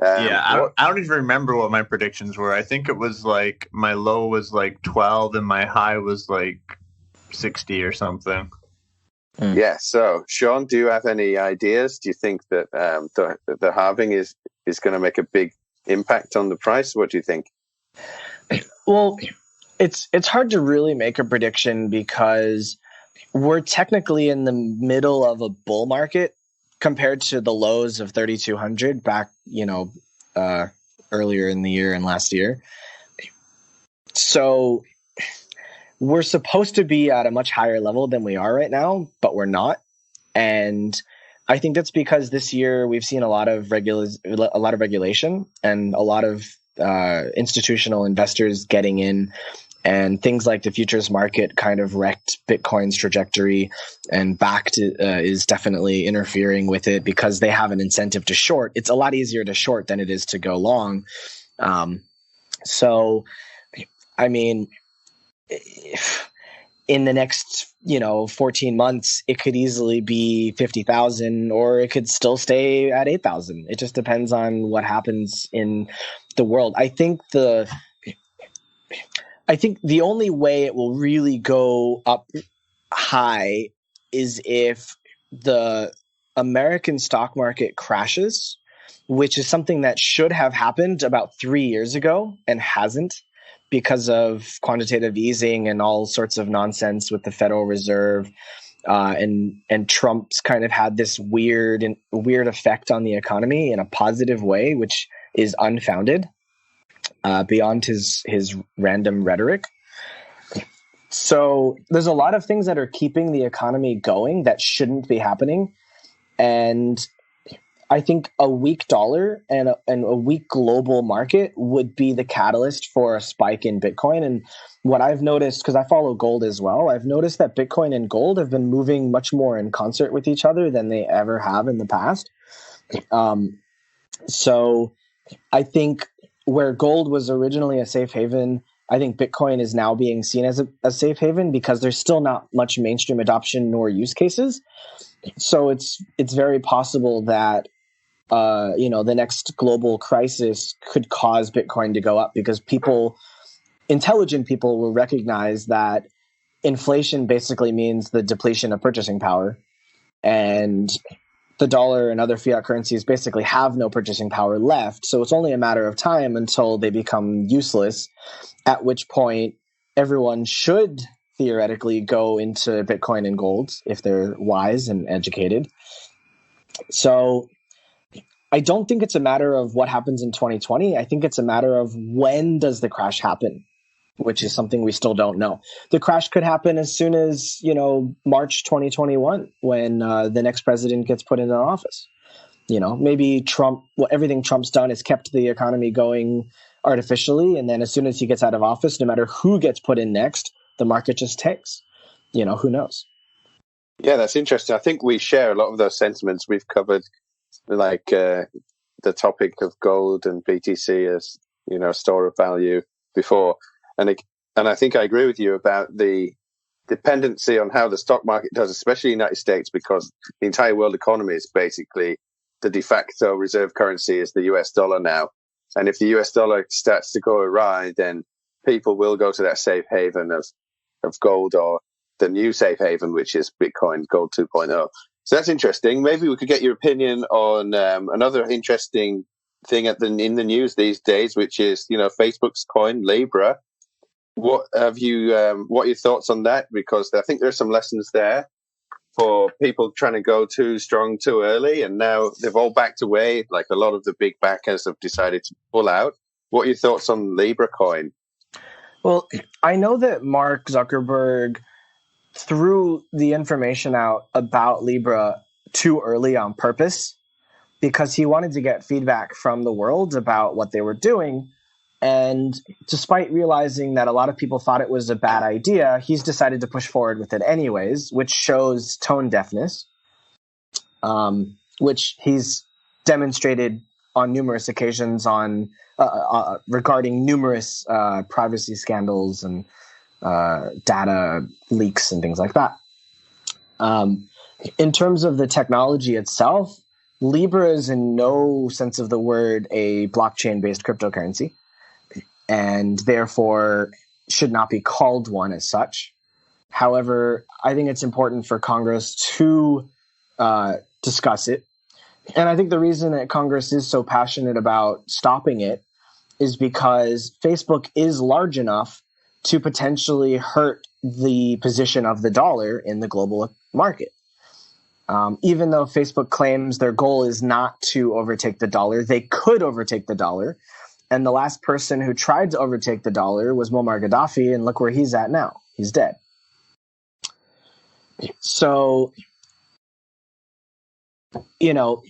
S1: I don't even remember what my predictions were. I think it was like my low was like 12 and my high was like 60 or something.
S4: Yeah. So, Sean, do you have any ideas? Do you think that the halving is going to make a big impact on the price? What do you think?
S5: Well, it's hard to really make a prediction because we're technically in the middle of a bull market compared to the lows of 3,200 back, earlier in the year and last year. So we're supposed to be at a much higher level than we are right now, but we're not. And I think that's because this year we've seen a lot of regulation and a lot of institutional investors getting in, and things like the futures market kind of wrecked Bitcoin's trajectory, and Bakkt is definitely interfering with it because they have an incentive to short. It's a lot easier to short than it is to go long. So, I mean, if in the next 14 months, it could easily be 50,000 or it could still stay at 8,000. It just depends on what happens in the world. I think the only way it will really go up high is if the American stock market crashes, which is something that should have happened about 3 years ago and hasn't, because of quantitative easing and all sorts of nonsense with the Federal Reserve, and Trump's kind of had this weird effect on the economy in a positive way, which is unfounded, beyond his random rhetoric. So there's a lot of things that are keeping the economy going that shouldn't be happening, and I think a weak dollar and a weak global market would be the catalyst for a spike in Bitcoin. And what I've noticed, because I follow gold as well, I've noticed that Bitcoin and gold have been moving much more in concert with each other than they ever have in the past. So I think where gold was originally a safe haven, I think Bitcoin is now being seen as a safe haven because there's still not much mainstream adoption nor use cases. So it's very possible that the next global crisis could cause Bitcoin to go up because intelligent people will recognize that inflation basically means the depletion of purchasing power, and the dollar and other fiat currencies basically have no purchasing power left. So it's only a matter of time until they become useless, at which point everyone should theoretically go into Bitcoin and gold if they're wise and educated. So I don't think it's a matter of what happens in 2020. I think it's a matter of when does the crash happen, which is something we still don't know. The crash could happen as soon as, March 2021, when the next president gets put into office. Maybe everything Trump's done is kept the economy going artificially. And then as soon as he gets out of office, no matter who gets put in next, the market just tanks. Who knows?
S4: Yeah, that's interesting. I think we share a lot of those sentiments. We've covered the topic of gold and BTC as store of value before, and I think I agree with you about the dependency on how the stock market does, especially in the United States, because the entire world economy is basically the de facto reserve currency is the US dollar now, and if the US dollar starts to go awry, then people will go to that safe haven of gold, or the new safe haven, which is Bitcoin Gold 2.0. So that's interesting. Maybe we could get your opinion on another interesting thing in the news these days, which is Facebook's coin Libra. What are your thoughts on that? Because I think there's some lessons there. for people trying to go too strong too early, and now they've all backed away. Like a lot of the big backers have decided to pull out. What are your thoughts on Libra coin?
S5: Well, I know that Mark Zuckerberg threw the information out about Libra too early on purpose because he wanted to get feedback from the world about what they were doing. And despite realizing that a lot of people thought it was a bad idea, he's decided to push forward with it anyways, which shows tone deafness, which he's demonstrated on numerous occasions on regarding numerous privacy scandals and data leaks and things like that. In terms of the technology itself, Libra is in no sense of the word a blockchain-based cryptocurrency, and therefore should not be called one as such. However, I think it's important for Congress to discuss it. And I think the reason that Congress is so passionate about stopping it is because Facebook is large enough to potentially hurt the position of the dollar in the global market. Even though Facebook claims their goal is not to overtake the dollar, they could overtake the dollar. And the last person who tried to overtake the dollar was Muammar Gaddafi, and look where he's at now. He's dead. So,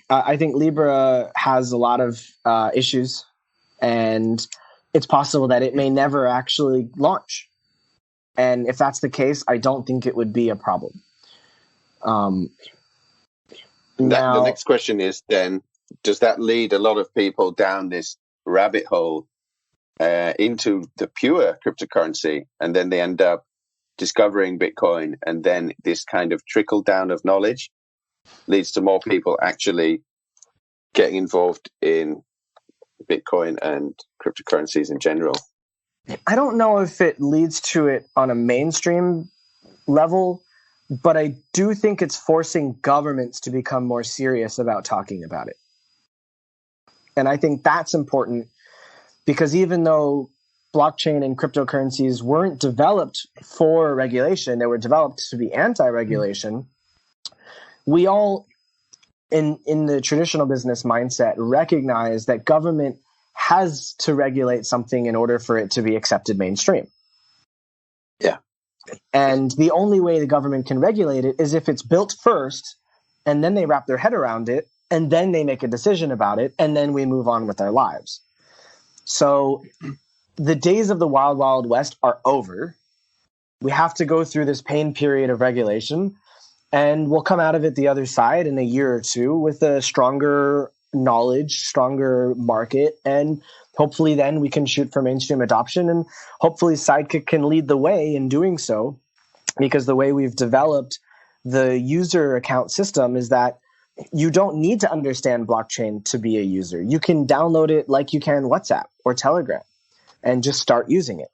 S5: I think Libra has a lot of issues, and it's possible that it may never actually launch. And if that's the case, I don't think it would be a problem.
S4: The next question is then, does that lead a lot of people down this rabbit hole into the pure cryptocurrency, and then they end up discovering Bitcoin, and then this kind of trickle down of knowledge leads to more people actually getting involved in Bitcoin and cryptocurrencies in general?
S5: I don't know if it leads to it on a mainstream level, but I do think it's forcing governments to become more serious about talking about it. And I think that's important because even though blockchain and cryptocurrencies weren't developed for regulation, they were developed to be anti-regulation, we all, in the traditional business mindset, recognize that government has to regulate something in order for it to be accepted mainstream.
S4: Yeah.
S5: And the only way the government can regulate it is if it's built first, and then they wrap their head around it, and then they make a decision about it, and then we move on with our lives. So the days of the Wild Wild West are over. We have to go through this pain period of regulation, and we'll come out of it the other side in a year or two with a stronger knowledge, stronger market, and hopefully then we can shoot for mainstream adoption, and hopefully Sidekick can lead the way in doing so, because the way we've developed the user account system is that you don't need to understand blockchain to be a user. You can download it like you can WhatsApp or Telegram and just start using it.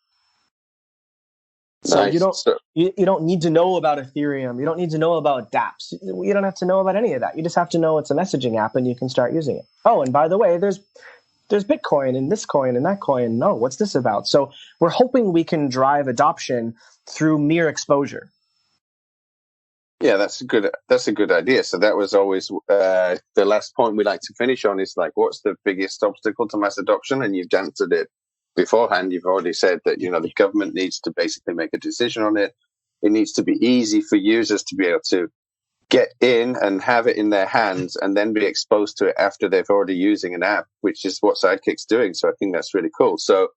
S5: So
S4: Nice.
S5: you don't need to know about Ethereum. You don't need to know about dApps. You don't have to know about any of that. You just have to know it's a messaging app and you can start using it. Oh, and by the way, there's Bitcoin and this coin and that coin. No, what's this about? So we're hoping we can drive adoption through mere exposure.
S4: Yeah, that's a good idea. So that was always the last point we like to finish on is like, what's the biggest obstacle to mass adoption? And you've answered it beforehand. You've already said that, the government needs to basically make a decision on it. It needs to be easy for users to be able to get in and have it in their hands and then be exposed to it after they've already using an app, which is what Sidekick's doing. So I think that's really cool. So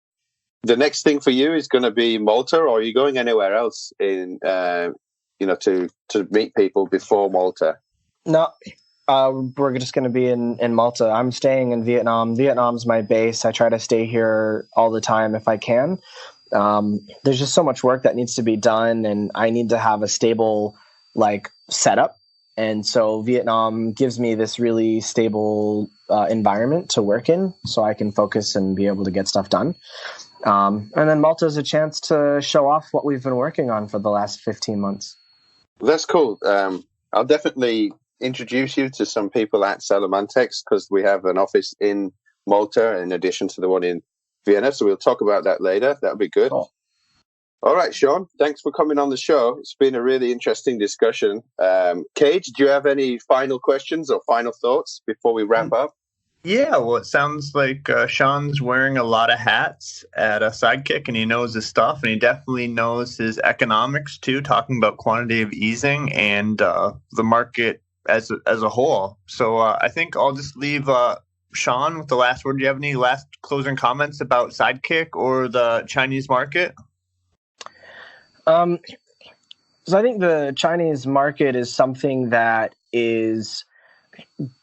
S4: the next thing for you is going to be Malta, or are you going anywhere else in, to meet people before Malta?
S5: No, we're just going to be in Malta. I'm staying in Vietnam. Vietnam's my base. I try to stay here all the time if I can. There's just so much work that needs to be done, and I need to have a stable setup. And so Vietnam gives me this really stable environment to work in, so I can focus and be able to get stuff done. And then Malta is a chance to show off what we've been working on for the last 15 months.
S4: That's cool. I'll definitely introduce you to some people at Salamantex, because we have an office in Malta in addition to the one in Vienna. So we'll talk about that later. That'll be good.
S5: Cool.
S4: All right, Sean, thanks for coming on the show. It's been a really interesting discussion. Cage, do you have any final questions or final thoughts before we wrap up?
S1: Yeah, well, it sounds like Sean's wearing a lot of hats at a Sidekick, and he knows his stuff, and he definitely knows his economics too, talking about quantitative easing and the market as a whole. So I think I'll just leave Sean with the last word. Do you have any last closing comments about Sidekick or the Chinese market?
S5: So I think the Chinese market is something that is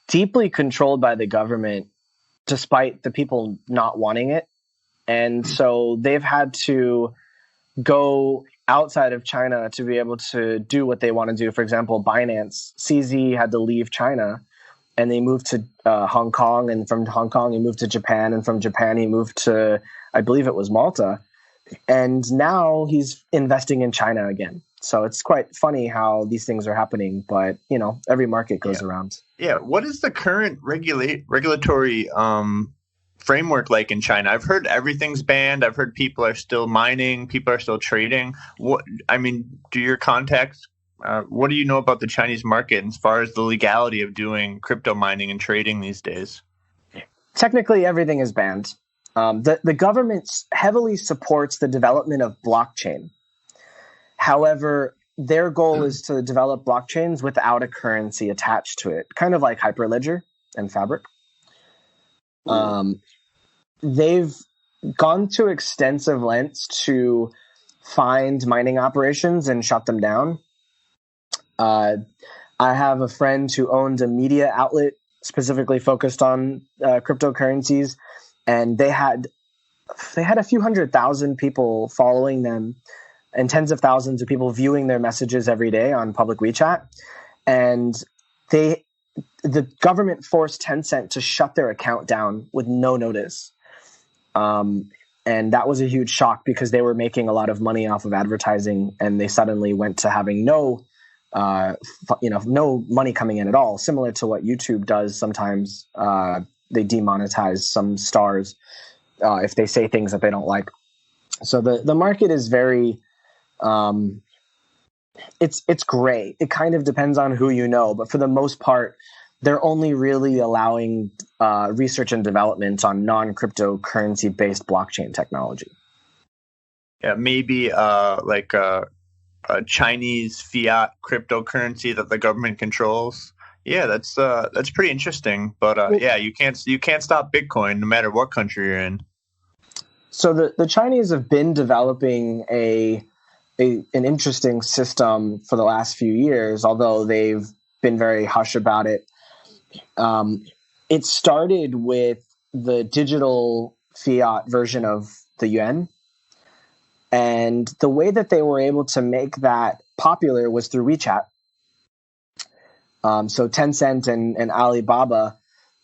S5: deeply controlled by the government, despite the people not wanting it. And so they've had to go outside of China to be able to do what they want to do. For example, Binance, CZ had to leave China and they moved to Hong Kong. And from Hong Kong, he moved to Japan. And from Japan, he moved to, I believe it was Malta. And now he's investing in China again. So it's quite funny how these things are happening, but every market goes around.
S1: Yeah. What is the current regulatory framework like in China? I've heard everything's banned. I've heard people are still mining. People are still trading. Do your contacts? What do you know about the Chinese market as far as the legality of doing crypto mining and trading these days?
S5: Technically, everything is banned. The government heavily supports the development of blockchain. However, their goal is to develop blockchains without a currency attached to it, kind of like Hyperledger and Fabric. They've gone to extensive lengths to find mining operations and shut them down. I have a friend who owned a media outlet specifically focused on cryptocurrencies, and they had a few 100,000 people following them and tens of thousands of people viewing their messages every day on public WeChat. And the government forced Tencent to shut their account down with no notice. And that was a huge shock because they were making a lot of money off of advertising, and they suddenly went to having no money coming in at all, similar to what YouTube does sometimes. They demonetize some stars if they say things that they don't like. So the market is very it's gray. It kind of depends on who you know, but for the most part, they're only really allowing research and development on non-cryptocurrency based blockchain technology.
S1: Yeah, maybe like a Chinese fiat cryptocurrency that the government controls. Yeah, that's pretty interesting. But you can't stop Bitcoin no matter what country you're in.
S5: So the Chinese have been developing an interesting system for the last few years, although they've been very hush about it. It started with the digital fiat version of the yuan. And the way that they were able to make that popular was through WeChat. So Tencent and Alibaba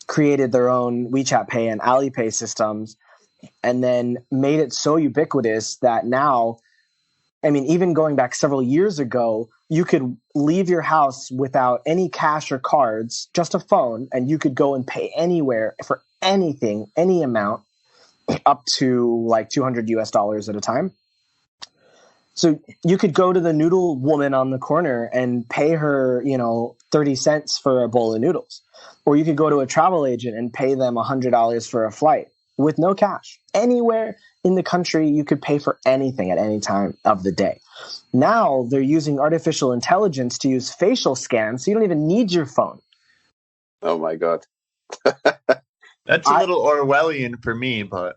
S5: created their own WeChat Pay and Alipay systems, and then made it so ubiquitous that now, even going back several years ago, you could leave your house without any cash or cards, just a phone, and you could go and pay anywhere for anything, any amount, up to like $200 at a time. So you could go to the noodle woman on the corner and pay her, 30 cents for a bowl of noodles. Or you could go to a travel agent and pay them $100 for a flight with no cash. Anywhere in the country, you could pay for anything at any time of the day. Now they're using artificial intelligence to use facial scans, so you don't even need your phone.
S4: Oh my God.
S1: That's a little Orwellian for me, but...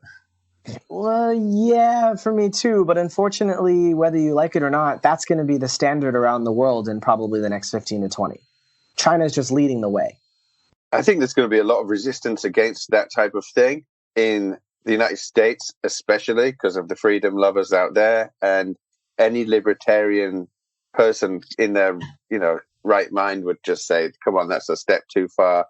S5: Well, yeah, for me too. But unfortunately, whether you like it or not, that's going to be the standard around the world in probably the next 15 to 20. China's just leading the way.
S4: I think there's going to be a lot of resistance against that type of thing in the United States, especially because of the freedom lovers out there, and any libertarian person in their, right mind would just say, come on, that's a step too far.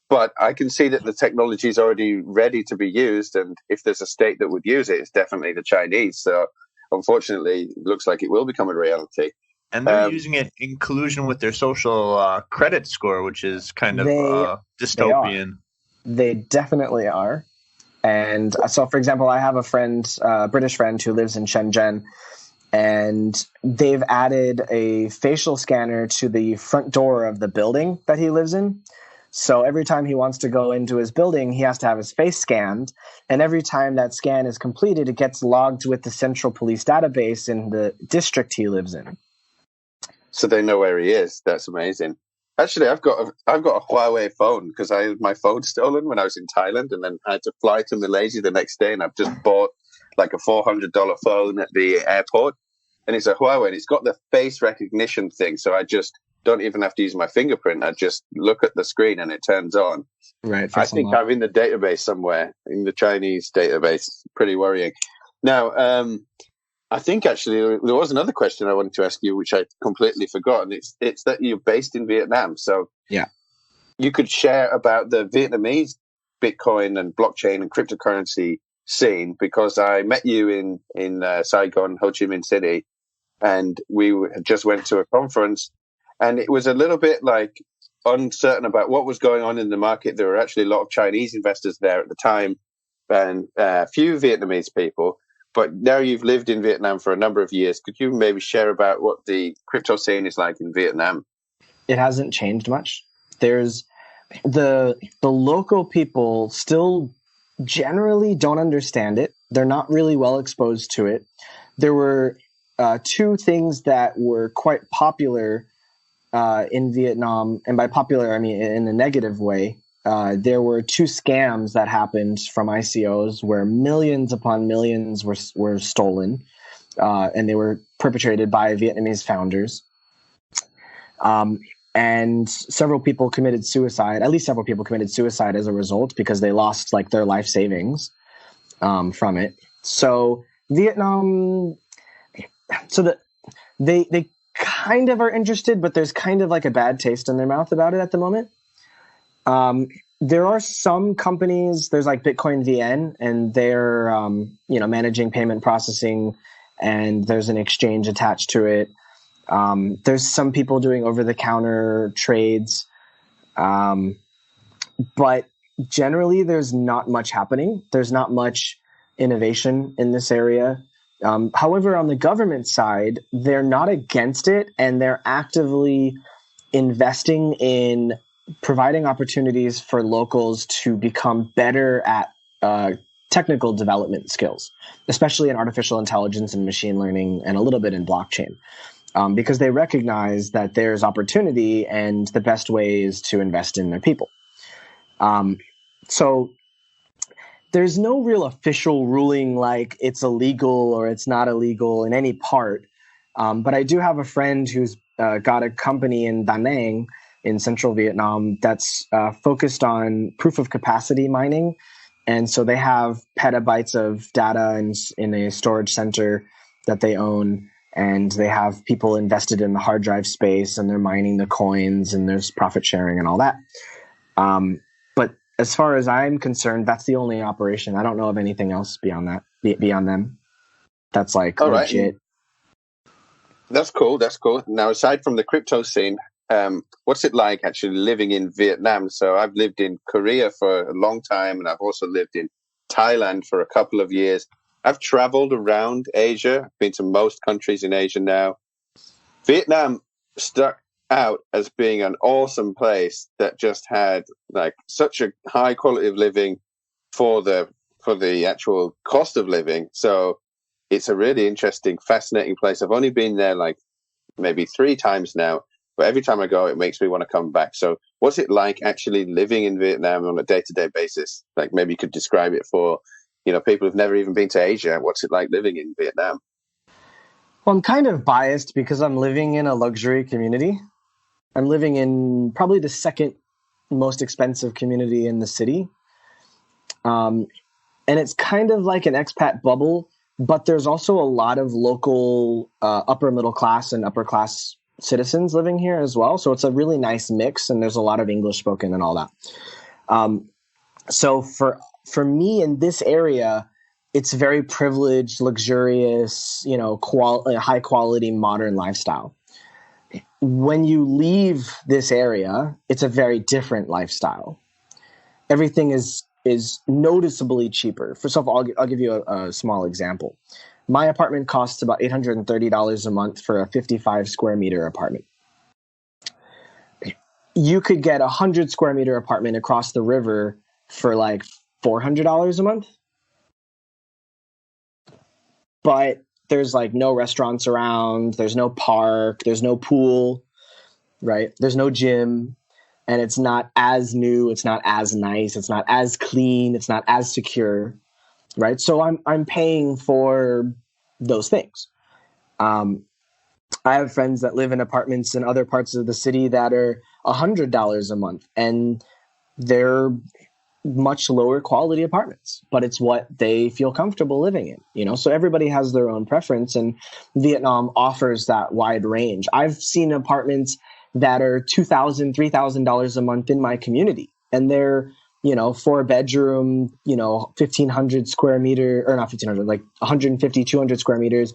S4: But I can see that the technology is already ready to be used, and if there's a state that would use it, it's definitely the Chinese. So unfortunately, it looks like it will become a reality.
S1: And they're using it in collusion with their social credit score, which is kind of dystopian.
S5: They definitely are. And so, for example, I have a friend, a British friend who lives in Shenzhen, and they've added a facial scanner to the front door of the building that he lives in. So every time he wants to go into his building, he has to have his face scanned. And every time that scan is completed, it gets logged with the central police database in the district he lives in.
S4: So they know where he is. That's amazing. Actually, I've got a Huawei phone because I had my phone stolen when I was in Thailand, and then I had to fly to Malaysia the next day, and I've just bought like a $400 phone at the airport, and it's a Huawei, and it's got the face recognition thing, so I just don't even have to use my fingerprint. I just look at the screen and it turns on.
S5: Right.
S4: I think I'm in the database somewhere, in the Chinese database. Pretty worrying. Now, I think actually there was another question I wanted to ask you, which I completely forgot, and it's that you're based in Vietnam. So
S5: yeah,
S4: you could share about the Vietnamese Bitcoin and blockchain and cryptocurrency scene, because I met you in Saigon, Ho Chi Minh City, and we just went to a conference, and it was a little bit like uncertain about what was going on in the market. There were actually a lot of Chinese investors there at the time, and a few Vietnamese people. But now you've lived in Vietnam for a number of years. Could you maybe share about what the crypto scene is like in Vietnam?
S5: It hasn't changed much. There's the local people still generally don't understand it. They're not really well exposed to it. There were two things that were quite popular in Vietnam, and by popular I mean in a negative way. There were two scams that happened from ICOs where millions upon millions were stolen, and they were perpetrated by Vietnamese founders. And several people committed suicide. At least several people committed suicide as a result, because they lost like their life savings from it. So Vietnam, they kind of are interested, but there's kind of like a bad taste in their mouth about it at the moment. There are some companies, there's like Bitcoin VN, and they're, managing payment processing, and there's an exchange attached to it. There's some people doing over-the-counter trades. But generally there's not much happening. There's not much innovation in this area. However, on the government side, they're not against it, and they're actively investing in providing opportunities for locals to become better at technical development skills, especially in artificial intelligence and machine learning, and a little bit in blockchain, because they recognize that there's opportunity, and the best way is to invest in their people. So there's no real official ruling like it's illegal or it's not illegal in any part. But I do have a friend who's got a company in Da Nang in central Vietnam that's focused on proof of capacity mining. And so they have petabytes of data in a storage center that they own, and they have people invested in the hard drive space, and they're mining the coins, and there's profit sharing and all that. But as far as I'm concerned, that's the only operation. I don't know of anything else beyond that, beyond them. That's like
S4: all
S5: legit.
S4: Right. That's cool. That's cool. Now, aside from the crypto scene, what's it like actually living in Vietnam? So I've lived in Korea for a long time, and I've also lived in Thailand for a couple of years. I've traveled around Asia, been to most countries in Asia now. Vietnam stuck out as being an awesome place that just had like such a high quality of living for the actual cost of living. So it's a really interesting, fascinating place. I've only been there like maybe 3 times now, but every time I go, it makes me want to come back. So what's it like actually living in Vietnam on a day-to-day basis? Like maybe you could describe it for, people who've never even been to Asia. What's it like living in Vietnam?
S5: Well, I'm kind of biased because I'm living in a luxury community. I'm living in probably the second most expensive community in the city. And it's kind of like an expat bubble, but there's also a lot of local upper middle class and upper class citizens living here as well. So it's a really nice mix, and there's a lot of English spoken and all that. So for me in this area, it's very privileged, luxurious, high quality modern lifestyle. When you leave this area, it's a very different lifestyle. Everything is noticeably cheaper. First of all, I'll give you a small example. My apartment costs about $830 a month for a 55 square meter apartment. You could get a 100 square meter apartment across the river for like $400 a month. But there's like no restaurants around, there's no park, there's no pool, right? There's no gym, and it's not as new, it's not as nice, it's not as clean, it's not as secure, right? So I'm paying for those things. I have friends that live in apartments in other parts of the city that are $100 a month, and they're much lower quality apartments, but it's what they feel comfortable living in, you know? So everybody has their own preference, and Vietnam offers that wide range. I've seen apartments that are $2,000, $3,000 a month in my community, and they're, you know, 4-bedroom, you know, 1,500 square meter, or not 1,500, like 150, 200 square meters.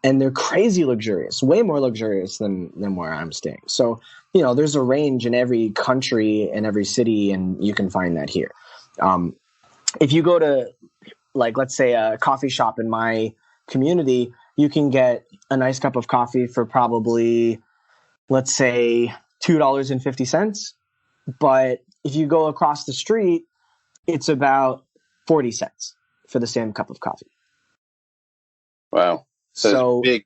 S5: And they're crazy luxurious, way more luxurious than where I'm staying. So, you know, there's a range in every country and every city, and you can find that here. If you go to, like, let's say a coffee shop in my community, you can get a nice cup of coffee for probably, let's say, $2.50. But if you go across the street, it's about 40 cents for the same cup of coffee.
S4: Wow. So big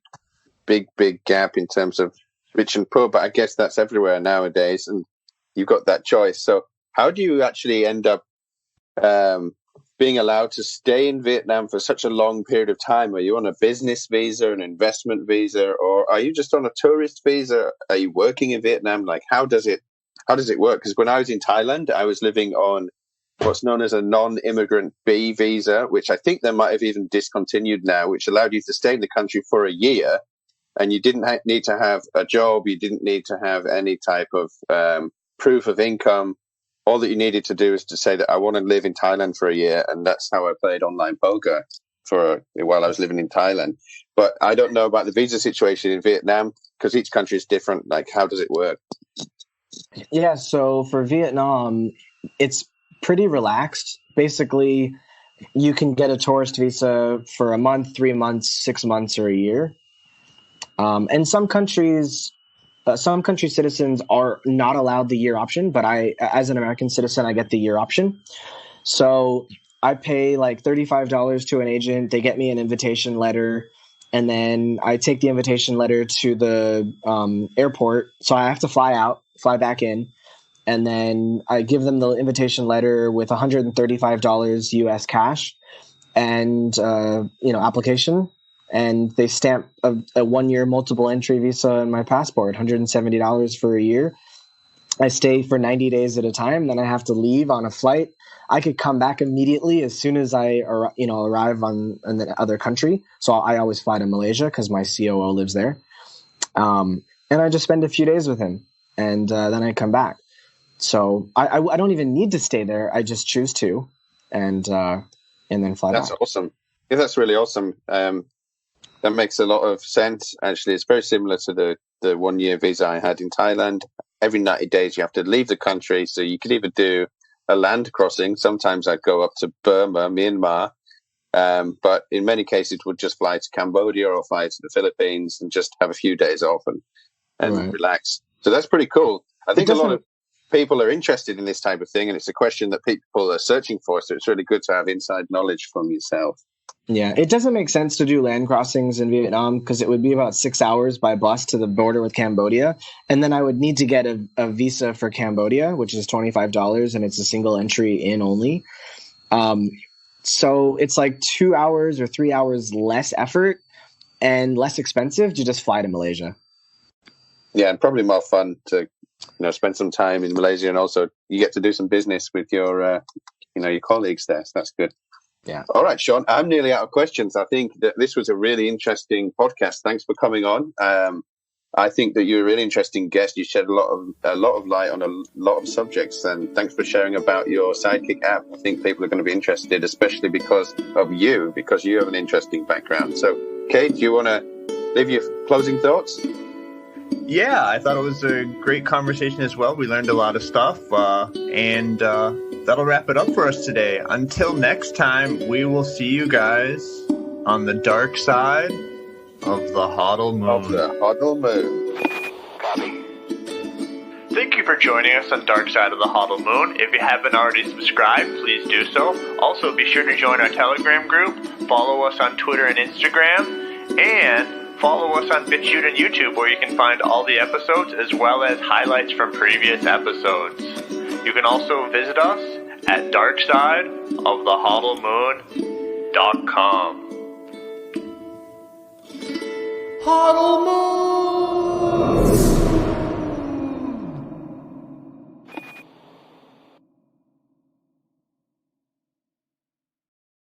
S4: gap in terms of rich and poor, but I guess that's everywhere nowadays, and you've got that choice. So how do you actually end up being allowed to stay in Vietnam for such a long period of time? Are you on a business visa, an investment visa, or are you just on a tourist visa? Are you working in Vietnam? Like, how does it work? Because when I was in Thailand, I was living on what's known as a non-immigrant B visa, which I think they might have even discontinued now, which allowed you to stay in the country for a year, and you didn't need to have a job, you didn't need to have any type of proof of income. All that you needed to do is to say that I want to live in Thailand for a year, and that's how I played online poker while I was living in Thailand. But I don't know about the visa situation in Vietnam, because each country is different. Like, how does it work?
S5: Yeah, so for Vietnam, it's pretty relaxed. Basically, you can get a tourist visa for a month, 3 months, 6 months, or a year. And some country citizens are not allowed the year option, but as an American citizen, I get the year option. So I pay like $35 to an agent. They get me an invitation letter, and then I take the invitation letter to the airport. So I have to fly back in. And then I give them the invitation letter with $135 US cash and, application. And they stamp a 1-year multiple entry visa in my passport, $170 for a year. I stay for 90 days at a time. Then I have to leave on a flight. I could come back immediately as soon as I arrive in the other country. So I always fly to Malaysia because my COO lives there. And I just spend a few days with him, and then I come back. So I don't even need to stay there. I just choose to, and then fly back.
S4: That's awesome. Yeah, that's really awesome. That makes a lot of sense. Actually, it's very similar to the 1-year visa I had in Thailand. Every 90 days, you have to leave the country. So you could either do a land crossing. Sometimes I'd go up to Burma, Myanmar. But in many cases, would just fly to Cambodia or fly to the Philippines and just have a few days off and right. Relax. So that's pretty cool. I think a lot of people are interested in this type of thing, and it's a question that people are searching for. So it's really good to have inside knowledge from yourself.
S5: Yeah, it doesn't make sense to do land crossings in Vietnam because it would be about 6 hours by bus to the border with Cambodia. And then I would need to get a visa for Cambodia, which is $25, and it's a single entry in only. So it's like 2 hours or 3 hours less effort and less expensive to just fly to Malaysia.
S4: Yeah, and probably more fun to spend some time in Malaysia, and also you get to do some business with your your colleagues there. So that's good.
S5: Yeah.
S4: All right, Sean, I'm nearly out of questions. I think that this was a really interesting podcast. Thanks for coming on. I think that you're a really interesting guest. You shed a lot of light on a lot of subjects, and thanks for sharing about your Sidekick app. I think people are going to be interested, especially because you have an interesting background. So, Kate, do you want to leave your closing thoughts?
S1: Yeah, I thought it was a great conversation as well. We learned a lot of stuff, and that'll wrap it up for us today. Until next time, we will see you guys on the dark side of the Hoddle Moon.
S4: Of the Hoddle Moon.
S2: Copy.
S1: Thank you for joining us on Dark Side of the Hoddle Moon. If you haven't already subscribed, please do so. Also, be sure to join our Telegram group, follow us on Twitter and Instagram, and follow us on BitChute and YouTube, where you can find all the episodes as well as highlights from previous episodes. You can also visit us at darksideofthe.com. Hoddle Moon!